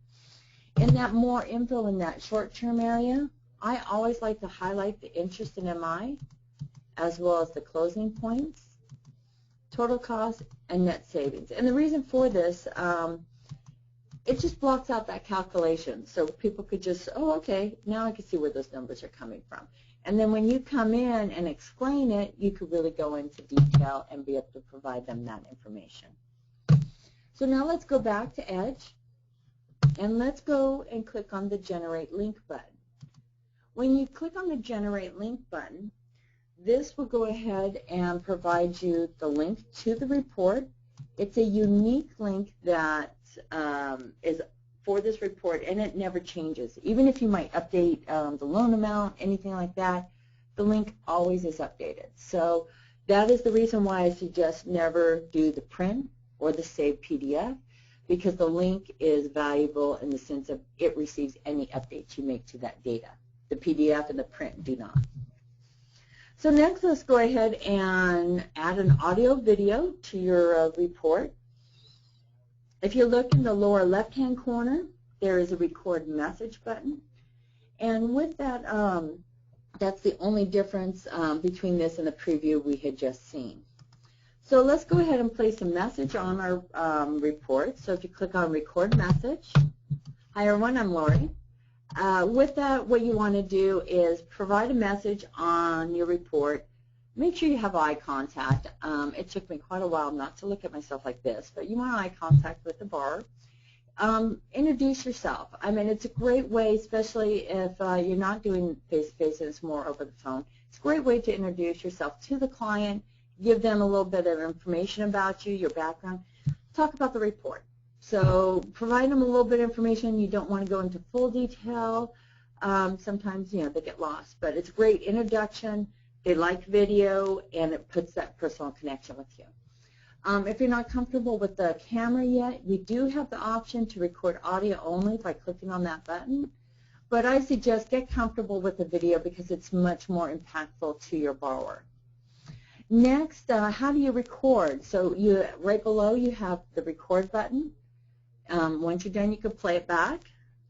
In that more info in that short-term area, I always like to highlight the interest in MI as well as the closing points, total cost, and net savings. And the reason for this, it just blocks out that calculation. So people could just, oh, okay, now I can see where those numbers are coming from. And then when you come in and explain it, you could really go into detail and be able to provide them that information. So now let's go back to Edge, and let's go and click on the Generate Link button. When you click on the Generate Link button, this will go ahead and provide you the link to the report. It's a unique link that is for this report, and it never changes. Even if you might update the loan amount, anything like that, the link always is updated. So that is the reason why I suggest never do the print or the save PDF, because the link is valuable in the sense of it receives any updates you make to that data. The PDF and the print do not. So next, let's go ahead and add an audio video to your report. If you look in the lower left-hand corner, there is a record message button. And with that, that's the only difference between this and the preview we had just seen. So let's go ahead and place a message on our report. So if you click on record message, hi everyone, I'm Lori. With that, what you want to do is provide a message on your report. Make sure you have eye contact. It took me quite a while not to look at myself like this, but you want eye contact with the borrower. Introduce yourself. I mean, it's a great way, especially if you're not doing face-to-face and it's more over the phone. It's a great way to introduce yourself to the client, give them a little bit of information about you, your background, talk about the report. So provide them a little bit of information. You don't want to go into full detail. Sometimes, they get lost, but it's a great introduction. They like video, and it puts that personal connection with you. If you're not comfortable with the camera yet, we do have the option to record audio only by clicking on that button. But I suggest get comfortable with the video because it's much more impactful to your borrower. Next, how do you record? So right below you have the record button. Once you're done, you can play it back.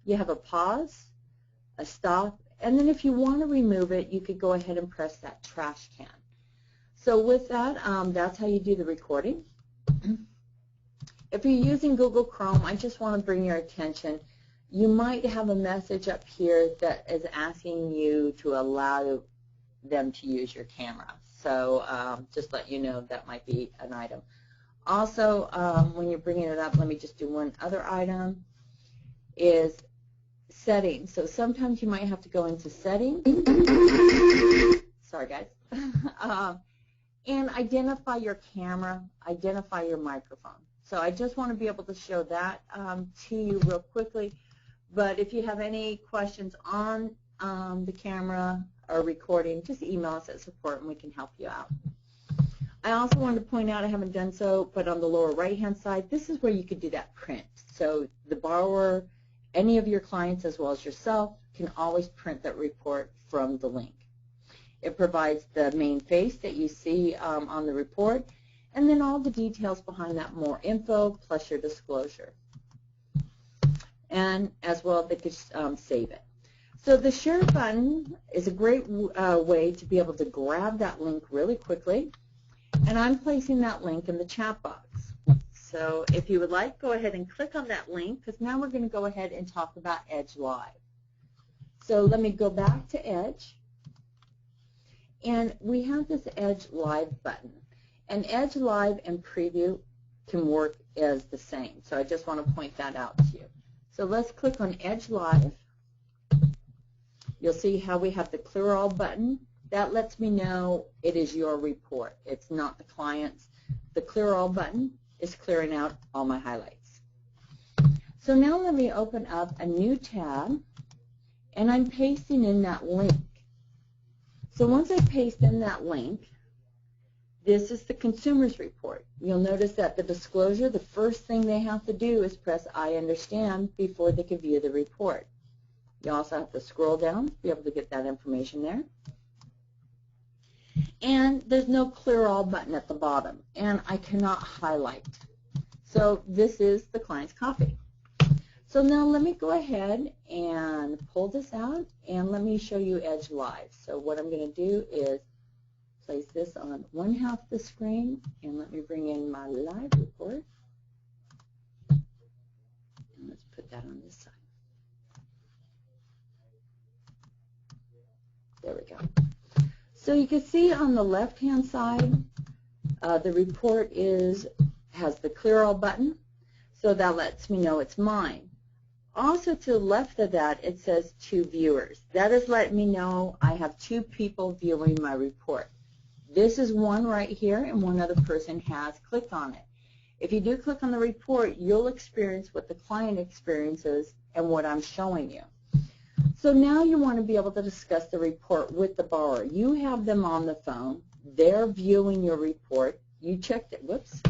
You have a pause, a stop, and then if you want to remove it, you could go ahead and press that trash can. So with that, that's how you do the recording. If you're using Google Chrome, I just want to bring your attention. You might have a message up here that is asking you to allow them to use your camera. So just let you know that might be an item. Also, when you're bringing it up, let me just do one other item, is settings. So sometimes you might have to go into settings. Sorry, guys. And identify your camera, identify your microphone. So I just want to be able to show that to you real quickly. But if you have any questions on the camera or recording, just email us at support and we can help you out. I also wanted to point out, I haven't done so, but on the lower right-hand side, this is where you could do that print. So the borrower, any of your clients as well as yourself, can always print that report from the link. It provides the main face that you see on the report, and then all the details behind that, more info, plus your disclosure. And as well, they could save it. So the share button is a great way to be able to grab that link really quickly. And I'm placing that link in the chat box. So if you would like, go ahead and click on that link, because now we're going to go ahead and talk about Edge Live. So let me go back to Edge. And we have this Edge Live button. And Edge Live and Preview can work as the same. So I just want to point that out to you. So let's click on Edge Live. You'll see how we have the Clear All button. That lets me know it is your report. It's not the client's. The Clear All button is clearing out all my highlights. So now let me open up a new tab, and I'm pasting in that link. So once I paste in that link, this is the consumer's report. You'll notice that the disclosure, the first thing they have to do is press I understand before they can view the report. You also have to scroll down to be able to get that information there. And there's no Clear All button at the bottom, and I cannot highlight. So this is the client's copy. So now let me go ahead and pull this out, and let me show you Edge Live. So what I'm going to do is place this on one half the screen, and let me bring in my live report. And let's put that on this side. There we go. So you can see on the left-hand side, the report has the Clear All button, so that lets me know it's mine. Also to the left of that, it says 2 viewers. That is letting me know I have 2 people viewing my report. This is one right here, and one other person has clicked on it. If you do click on the report, you'll experience what the client experiences and what I'm showing you. So now you want to be able to discuss the report with the borrower. You have them on the phone. They're viewing your report. You checked it. Whoops.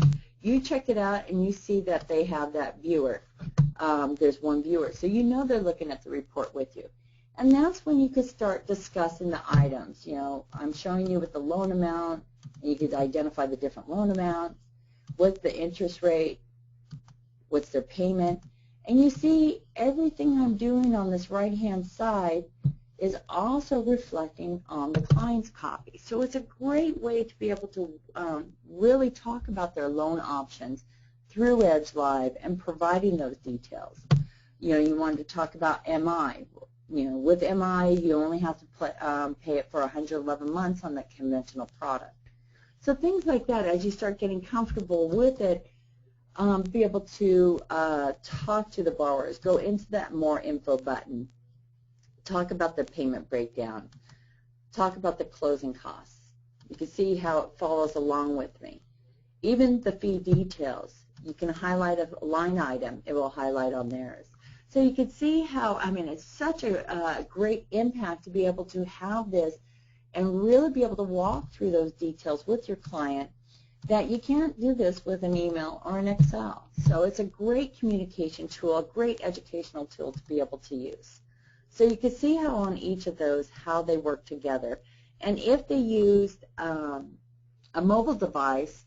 You checked it out, and you see that they have that viewer. There's one viewer. So you know they're looking at the report with you. And that's when you could start discussing the items. You know, I'm showing you with the loan amount, and you could identify the different loan amounts. What's the interest rate? What's their payment? And you see everything I'm doing on this right-hand side is also reflecting on the client's copy. So it's a great way to be able to really talk about their loan options through Edge Live and providing those details. You know, you wanted to talk about MI. You know, with MI, you only have to pay it for 111 months on the conventional product. So things like that, as you start getting comfortable with it, be able to talk to the borrowers, go into that More Info button, talk about the payment breakdown, talk about the closing costs. You can see how it follows along with me. Even the fee details, you can highlight a line item, it will highlight on theirs. So you can see how, I mean, it's such a great impact to be able to have this and really be able to walk through those details with your client, that you can't do this with an email or an Excel. So it's a great communication tool, a great educational tool to be able to use. So you can see how on each of those, how they work together. And if they used a mobile device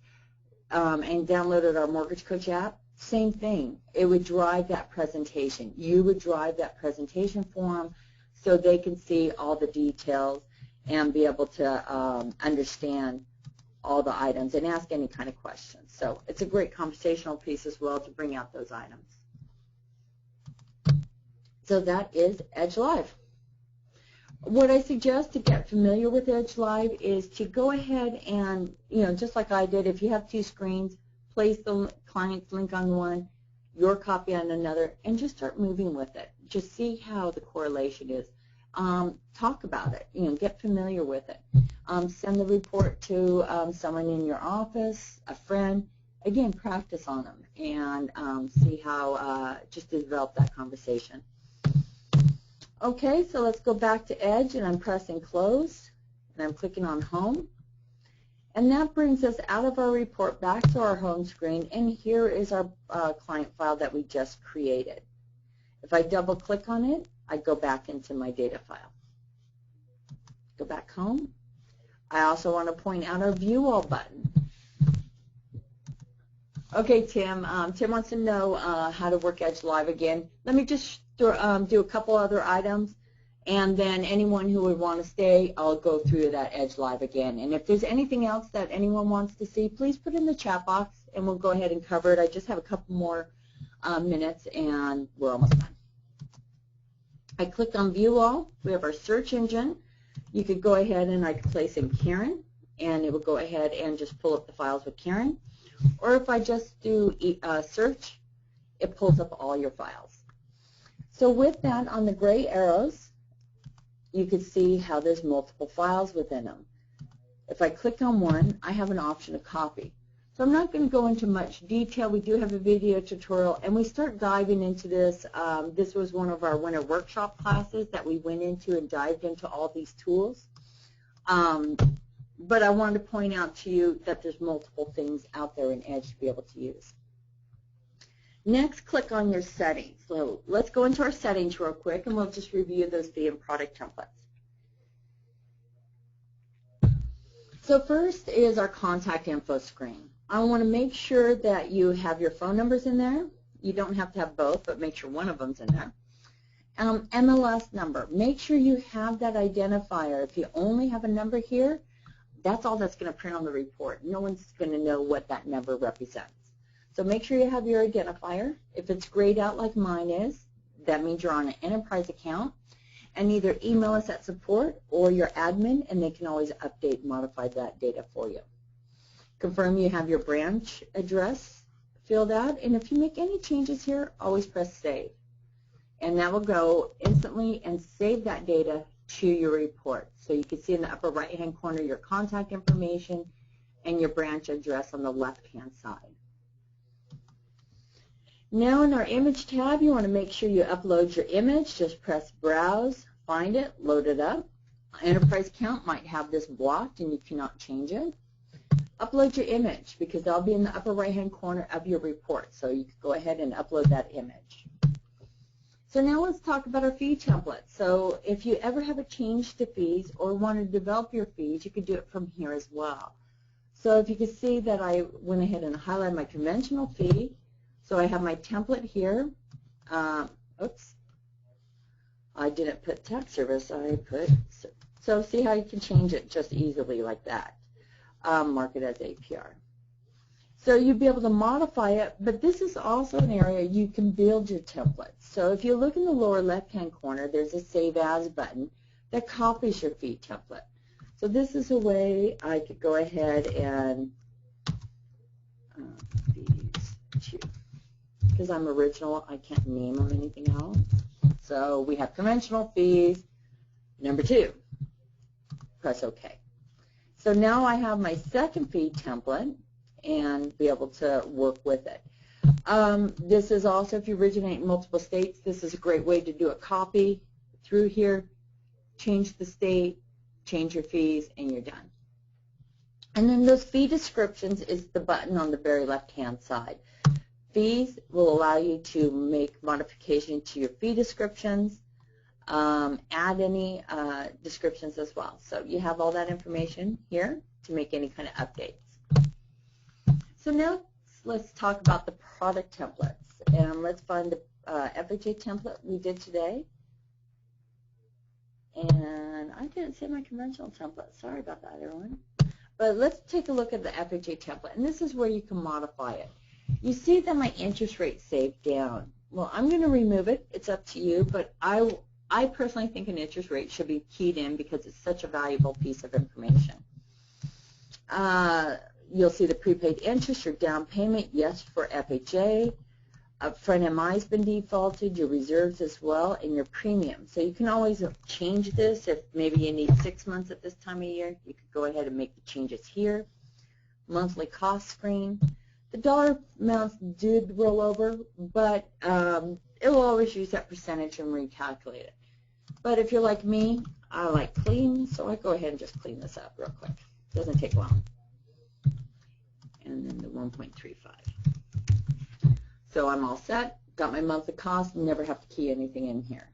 and downloaded our Mortgage Coach app, same thing. It would drive that presentation. You would drive that presentation for them so they can see all the details and be able to understand all the items and ask any kind of questions. So it's a great conversational piece as well to bring out those items. So that is Edge Live. What I suggest to get familiar with Edge Live is to go ahead and, you know, just like I did, if you have 2 screens, place the client's link on one, your copy on another, and just start moving with it. Just see how the correlation is. Talk about it, you know, get familiar with it. Send the report to someone in your office, a friend. Again, practice on them and see how, just to develop that conversation. Okay, so let's go back to Edge, and I'm pressing close, and I'm clicking on home. And that brings us out of our report back to our home screen, and here is our client file that we just created. If I double click on it, I go back into my data file. Go back home. I also want to point out our View All button. Okay, Tim. Tim wants to know how to work Edge Live again. Let me just do a couple other items, and then anyone who would want to stay, I'll go through that Edge Live again. And if there's anything else that anyone wants to see, please put in the chat box, and we'll go ahead and cover it. I just have a couple more minutes, and we're almost done. I clicked on View All. We have our search engine. You could go ahead and I could place in Karen, and it will go ahead and just pull up the files with Karen. Or if I just do search, it pulls up all your files. So with that, on the gray arrows, you can see how there's multiple files within them. If I click on one, I have an option to copy. So I'm not going to go into much detail. We do have a video tutorial, and we start diving into this. This was one of our winter workshop classes that we went into and dived into all these tools. But I wanted to point out to you that there's multiple things out there in Edge to be able to use. Next, click on your settings. So let's go into our settings real quick, and we'll just review those fee and product templates. So first is our contact info screen. I want to make sure that you have your phone numbers in there. You don't have to have both, but make sure one of them's in there. MLS number. Make sure you have that identifier. If you only have a number here, that's all that's going to print on the report. No one's going to know what that number represents. So make sure you have your identifier. If it's grayed out like mine is, that means you're on an enterprise account. And either email us at support or your admin, and they can always update and modify that data for you. Confirm you have your branch address filled out, and if you make any changes here, always press save. And that will go instantly and save that data to your report. So you can see in the upper right-hand corner your contact information and your branch address on the left-hand side. Now in our image tab, you want to make sure you upload your image. Just press browse, find it, load it up. Enterprise account might have this blocked and you cannot change it. Upload your image because that'll be in the upper right-hand corner of your report. So you can go ahead and upload that image. So now let's talk about our fee template. So if you ever have a change to fees or want to develop your fees, you can do it from here as well. So if you can see that I went ahead and highlighted my conventional fee. So I have my template here. Oops. I didn't put tax service. I put, so see how you can change it just easily like that. Mark it as APR. So you'd be able to modify it, but this is also an area you can build your templates. So if you look in the lower left-hand corner, there's a Save As button that copies your fee template. So this is a way I could go ahead and because I'm original, I can't name them anything else. So we have conventional fees, number 2. Press OK. So now I have my second fee template and be able to work with it. This is also, if you originate in multiple states, this is a great way to do a copy through here, change the state, change your fees, and you're done. And then those fee descriptions is the button on the very left-hand side. Fees will allow you to make modification to your fee descriptions, add any descriptions as well. So you have all that information here to make any kind of updates. So now let's talk about the product templates. And let's find the FHA template we did today. And I didn't say my conventional template. Sorry about that, everyone. But let's take a look at the FHA template. And this is where you can modify it. You see that my interest rate saved down. Well, I'm going to remove it. It's up to you, but I personally think an interest rate should be keyed in because it's such a valuable piece of information. You'll see the prepaid interest, your down payment, yes for FHA. Upfront MI has been defaulted, your reserves as well, and your premium. So you can always change this if maybe you need 6 months at this time of year. You could go ahead and make the changes here. Monthly cost screen. The dollar amounts did roll over, but it will always use that percentage and recalculate it. But if you're like me, I like clean, so I go ahead and just clean this up real quick. Doesn't take long. And then the 1.35. So I'm all set, got my monthly cost, never have to key anything in here.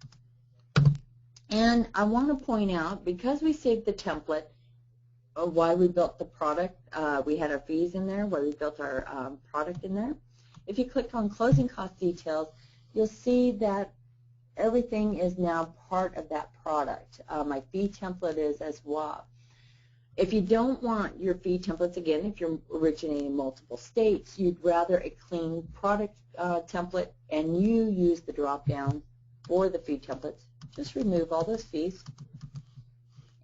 And I want to point out, because we saved the template, why we built the product, we had our fees in there, why we built our product in there. If you click on closing cost details, you'll see that everything is now part of that product. My fee template is as well. If you don't want your fee templates, again, if you're originating in multiple states, you'd rather a clean product template and you use the drop down for the fee templates, just remove all those fees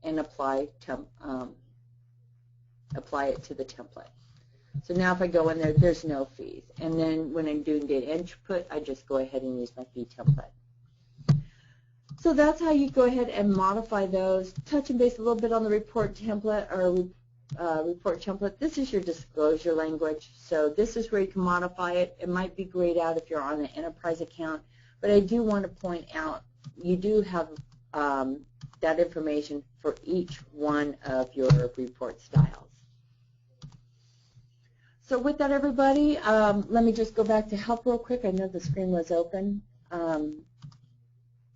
and apply it to the template. So now if I go in there, there's no fees. And then when I'm doing data input, I just go ahead and use my fee template. So that's how you go ahead and modify those. Touch and base a little bit on the report template or report template. This is your disclosure language. So this is where you can modify it. It might be grayed out if you're on an enterprise account, but I do want to point out you do have that information for each one of your report styles. So with that, everybody, let me just go back to help real quick. I know the screen was open.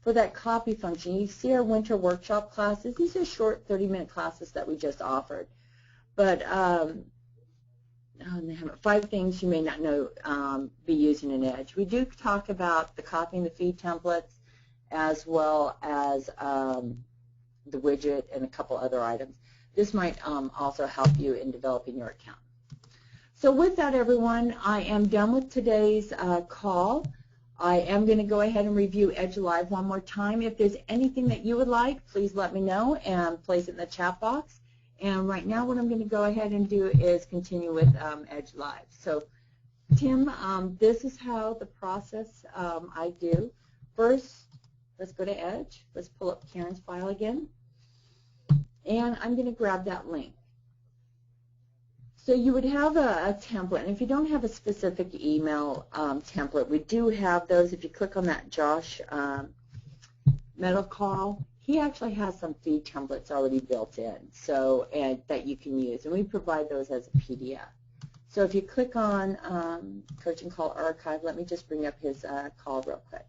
For that copy function, you see our winter workshop classes. These are short 30-minute classes that we just offered. But they have 5 things you may not know be using in Edge. We do talk about the copying the feed templates as well as the widget and a couple other items. This might also help you in developing your account. So with that, everyone, I am done with today's call. I am going to go ahead and review Edge Live one more time. If there's anything that you would like, please let me know and place it in the chat box. And right now what I'm going to go ahead and do is continue with Edge Live. So Tim, this is how the process I do. First, let's go to Edge. Let's pull up Karen's file again. And I'm going to grab that link. So you would have a template, and if you don't have a specific email template, we do have those. If you click on that Josh Metal call, he actually has some feed templates already built in, so that you can use, and we provide those as a PDF. So if you click on Coaching Call Archive, let me just bring up his call real quick.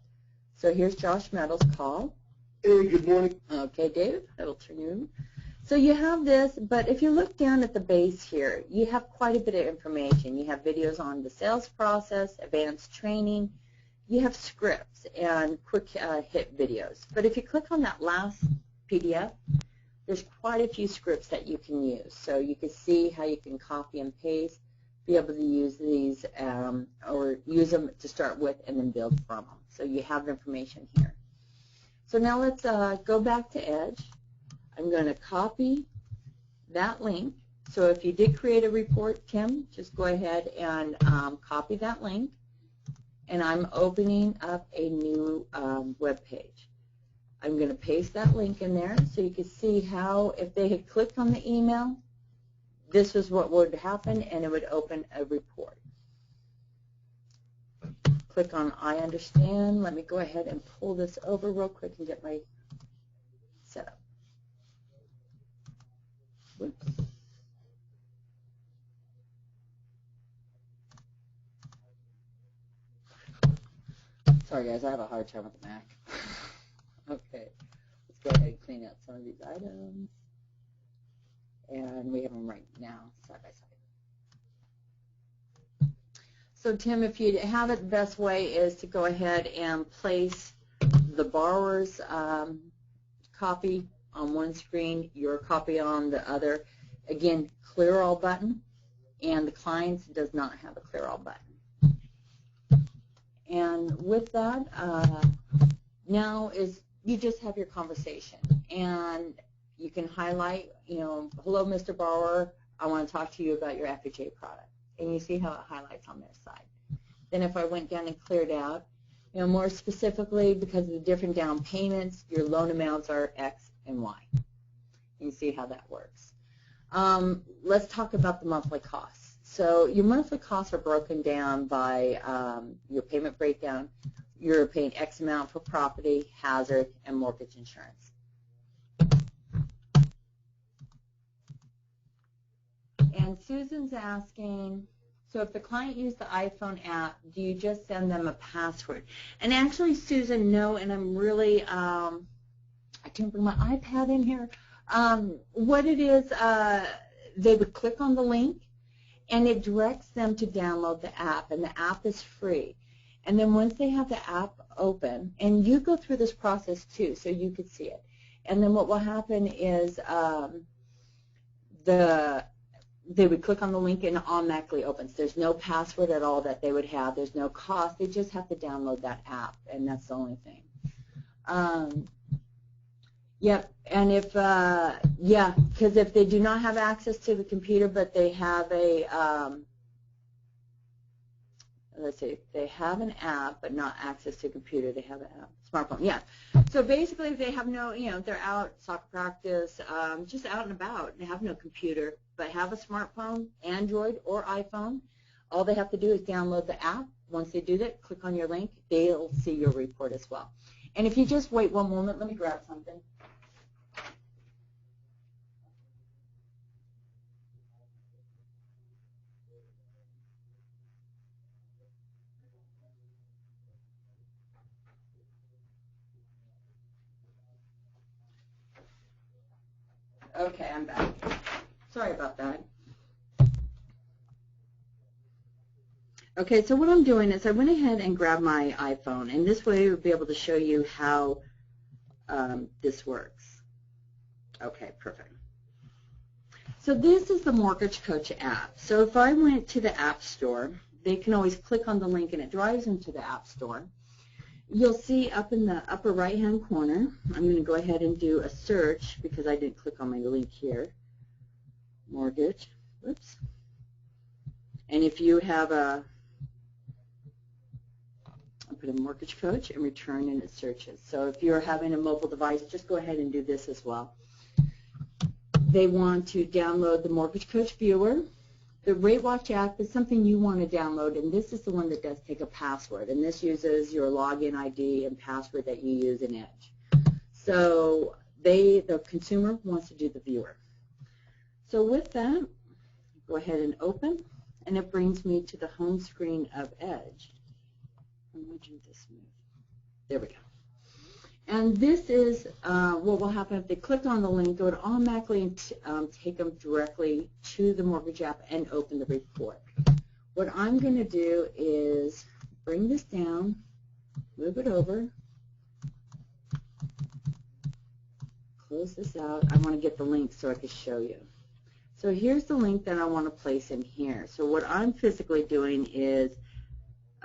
So here's Josh Metal's call. Hey, good morning. Okay, Dave, that'll turn you in. So you have this, but if you look down at the base here, you have quite a bit of information. You have videos on the sales process, advanced training. You have scripts and quick hit videos. But if you click on that last PDF, there's quite a few scripts that you can use. So you can see how you can copy and paste, be able to use these or use them to start with and then build from them. So you have information here. So now let's go back to Edge. I'm going to copy that link. So if you did create a report, Tim, just go ahead and copy that link. And I'm opening up a new web page. I'm going to paste that link in there so you can see how, if they had clicked on the email, this is what would happen, and it would open a report. Click on I understand. Let me go ahead and pull this over real quick and get my setup. Whoops. Sorry guys, I have a hard time with the Mac. Okay, let's go ahead and clean out some of these items. And we have them right now, side by side. So Tim, if you have it, the best way is to go ahead and place the borrower's copy on one screen, your copy on the other. Again, clear all button, and the client's does not have a clear all button. And with that, now is you just have your conversation, and you can highlight, hello, Mr. Borrower, I want to talk to you about your FHA product, and you see how it highlights on their side. Then if I went down and cleared out, more specifically, because of the different down payments, your loan amounts are X and Y. You see how that works. Let's talk about the monthly costs. So your monthly costs are broken down by your payment breakdown. You're paying X amount for property, hazard, and mortgage insurance. And Susan's asking, so if the client used the iPhone app, do you just send them a password? And actually, Susan, no, and I'm really, I can't bring my iPad in here. What it is, they would click on the link, and it directs them to download the app, and the app is free. And then once they have the app open, and you go through this process too, so you could see it. And then what will happen is they would click on the link and it automatically opens. There's no password at all that they would have. There's no cost. They just have to download that app, and that's the only thing. Yep, and if, yeah, because if they do not have access to the computer, but they have a, let's see, they have an app, but not access to a computer, they have an app, smartphone, yeah. So basically, if they have no, you know, they're out, soccer practice, just out and about, they have no computer, but have a smartphone, Android or iPhone, all they have to do is download the app. Once they do that, click on your link, they'll see your report as well. And if you just wait one moment, let me grab something. Okay, I'm back. Sorry about that. Okay, so what I'm doing is I went ahead and grabbed my iPhone, and this way we'll be able to show you how this works. Okay, perfect. So this is the Mortgage Coach app. So if I went to the App Store, they can always click on the link and it drives them to the App Store. You'll see up in the upper right-hand corner, I'm going to go ahead and do a search because I didn't click on my link here. Mortgage, whoops. And if you have a, I'll put a Mortgage Coach and return and it searches. So if you're having a mobile device, just go ahead and do this as well. They want to download the Mortgage Coach viewer. The RateWatch app is something you want to download, and this is the one that does take a password, and this uses your login ID and password that you use in Edge. So the consumer wants to do the viewer. So with that, go ahead and open, and it brings me to the home screen of Edge. There we go. And this is what will happen if they click on the link. It would automatically take them directly to the mortgage app and open the report. What I'm going to do is bring this down, move it over, close this out. I want to get the link so I can show you. So here's the link that I want to place in here. So what I'm physically doing is,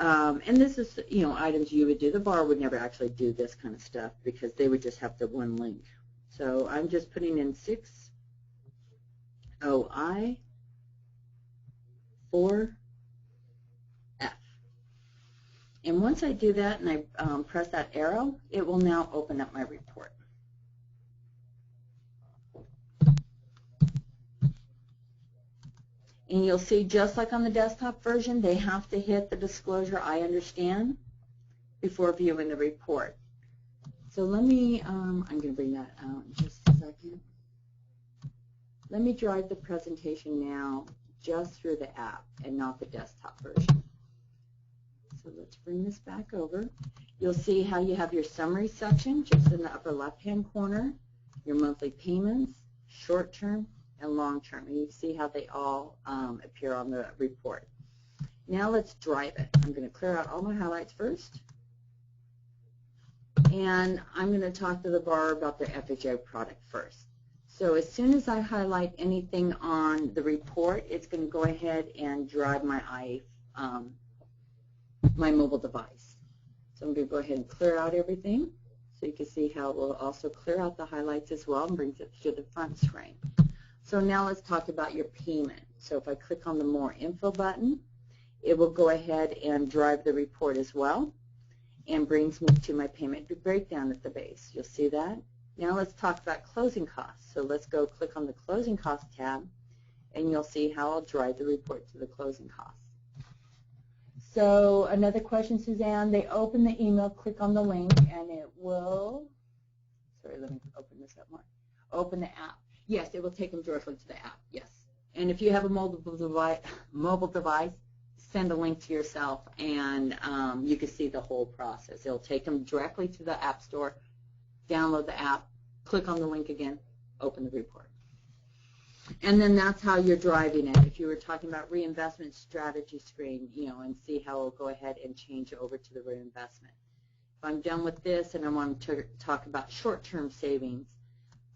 and this is, you know, items you would do. The bar would never actually do this kind of stuff because they would just have the one link. So I'm just putting in 6OI 4F. And once I do that and I press that arrow, it will now open up my report. And you'll see, just like on the desktop version, they have to hit the disclosure I understand before viewing the report. So let me, I'm going to bring that out in just a second. Let me drive the presentation now just through the app and not the desktop version. So let's bring this back over. You'll see how you have your summary section just in the upper left-hand corner, your monthly payments, short-term, and long-term, and you see how they all appear on the report. Now let's drive it. I'm going to clear out all my highlights first, and I'm going to talk to the borrower about their FHA product first. So as soon as I highlight anything on the report, it's going to go ahead and drive my my mobile device. So I'm going to go ahead and clear out everything, so you can see how it will also clear out the highlights as well and brings it to the front screen. So now let's talk about your payment. So if I click on the More Info button, it will go ahead and drive the report as well and brings me to my payment breakdown at the base. You'll see that. Now let's talk about closing costs. So let's go click on the Closing Costs tab, and you'll see how I'll drive the report to the closing costs. So another question, Suzanne, they open the email, click on the link, and it will, sorry, let me open this up more, open the app. Yes, it will take them directly to the app, yes. And if you have a mobile device, send a link to yourself, and you can see the whole process. It will take them directly to the App Store, download the app, click on the link again, open the report. And then that's how you're driving it. If you were talking about reinvestment strategy screen, you know, and see how it'll go ahead and change over to the reinvestment. If I'm done with this and I want to talk about short-term savings,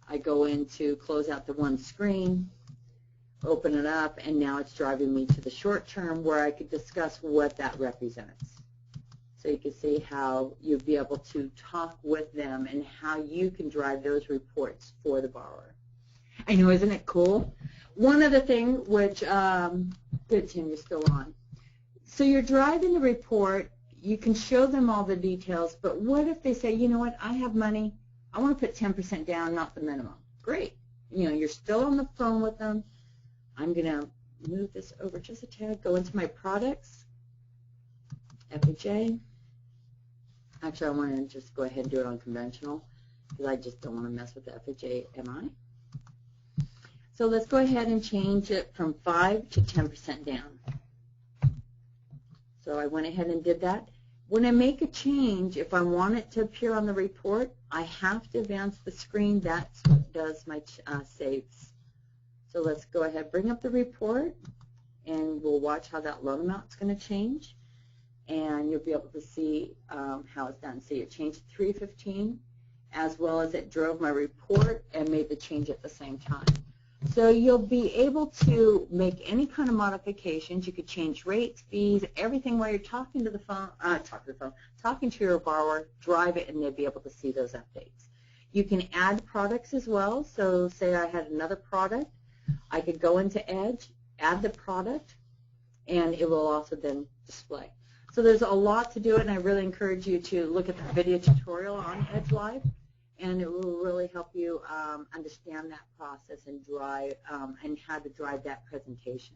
I go into close out the one screen, open it up, and now it's driving me to the short term where I could discuss what that represents. So you can see how you'll be able to talk with them and how you can drive those reports for the borrower. I know, isn't it cool? One other thing, which, good, Tim, you're still on. So you're driving the report. You can show them all the details, but what if they say, you know what, I have money. I want to put 10% down, not the minimum. Great. You know, you're still on the phone with them. I'm going to move this over just a tad, go into my products, FHA. Actually, I want to just go ahead and do it on conventional because I just don't want to mess with the FHA MI. So let's go ahead and change it from 5 to 10% down. So I went ahead and did that. When I make a change, if I want it to appear on the report, I have to advance the screen. That's what does my saves. So let's go ahead, bring up the report, and we'll watch how that loan amount is going to change. And you'll be able to see how it's done. See, it changed to 315, as well as it drove my report and made the change at the same time. So you'll be able to make any kind of modifications. You could change rates, fees, everything while you're talking to the phone, talking to your borrower, drive it, and they'll be able to see those updates. You can add products as well. So say I had another product, I could go into Edge, add the product, and it will also then display. So there's a lot to do it, and I really encourage you to look at the video tutorial on Edge Live, and it will really help you understand that process and drive and how to drive that presentation.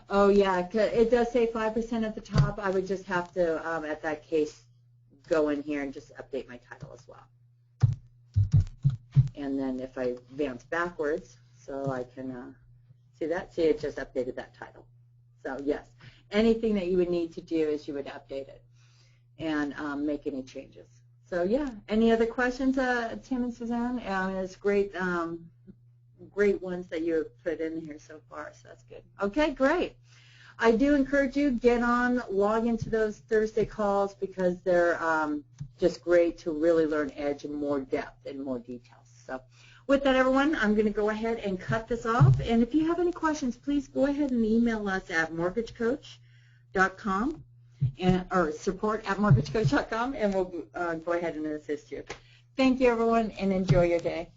Oh yeah, it does say 5% at the top. I would just have to, at that case, go in here and just update my title as well. And then if I advance backwards, so I can see that, see it just updated that title. So yes, anything that you would need to do is you would update it and make any changes. So yeah, any other questions, Tim and Suzanne? It's great, great ones that you have put in here so far, so that's good. Okay, great. I do encourage you, get on, log into those Thursday calls because they're just great to really learn Edge in more depth and more details. So with that, everyone, I'm going to go ahead and cut this off. And if you have any questions, please go ahead and email us at mortgagecoach.com or support@mortgagecoach.com, and we'll go ahead and assist you. Thank you, everyone, and enjoy your day.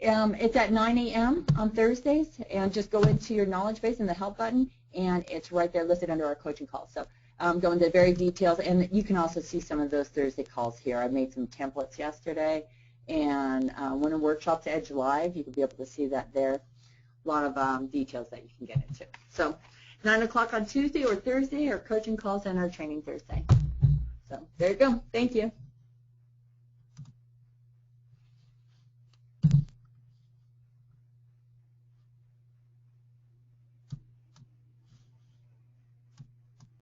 It's at 9 a.m. on Thursdays, and just go into your knowledge base in the help button, and it's right there listed under our coaching calls. So go into very details, and you can also see some of those Thursday calls here. I made some templates yesterday, and when a workshop's Edge Live, you can be able to see that there. A lot of details that you can get into. So 9 o'clock on Tuesday or Thursday, our coaching calls and our training Thursday. So there you go. Thank you.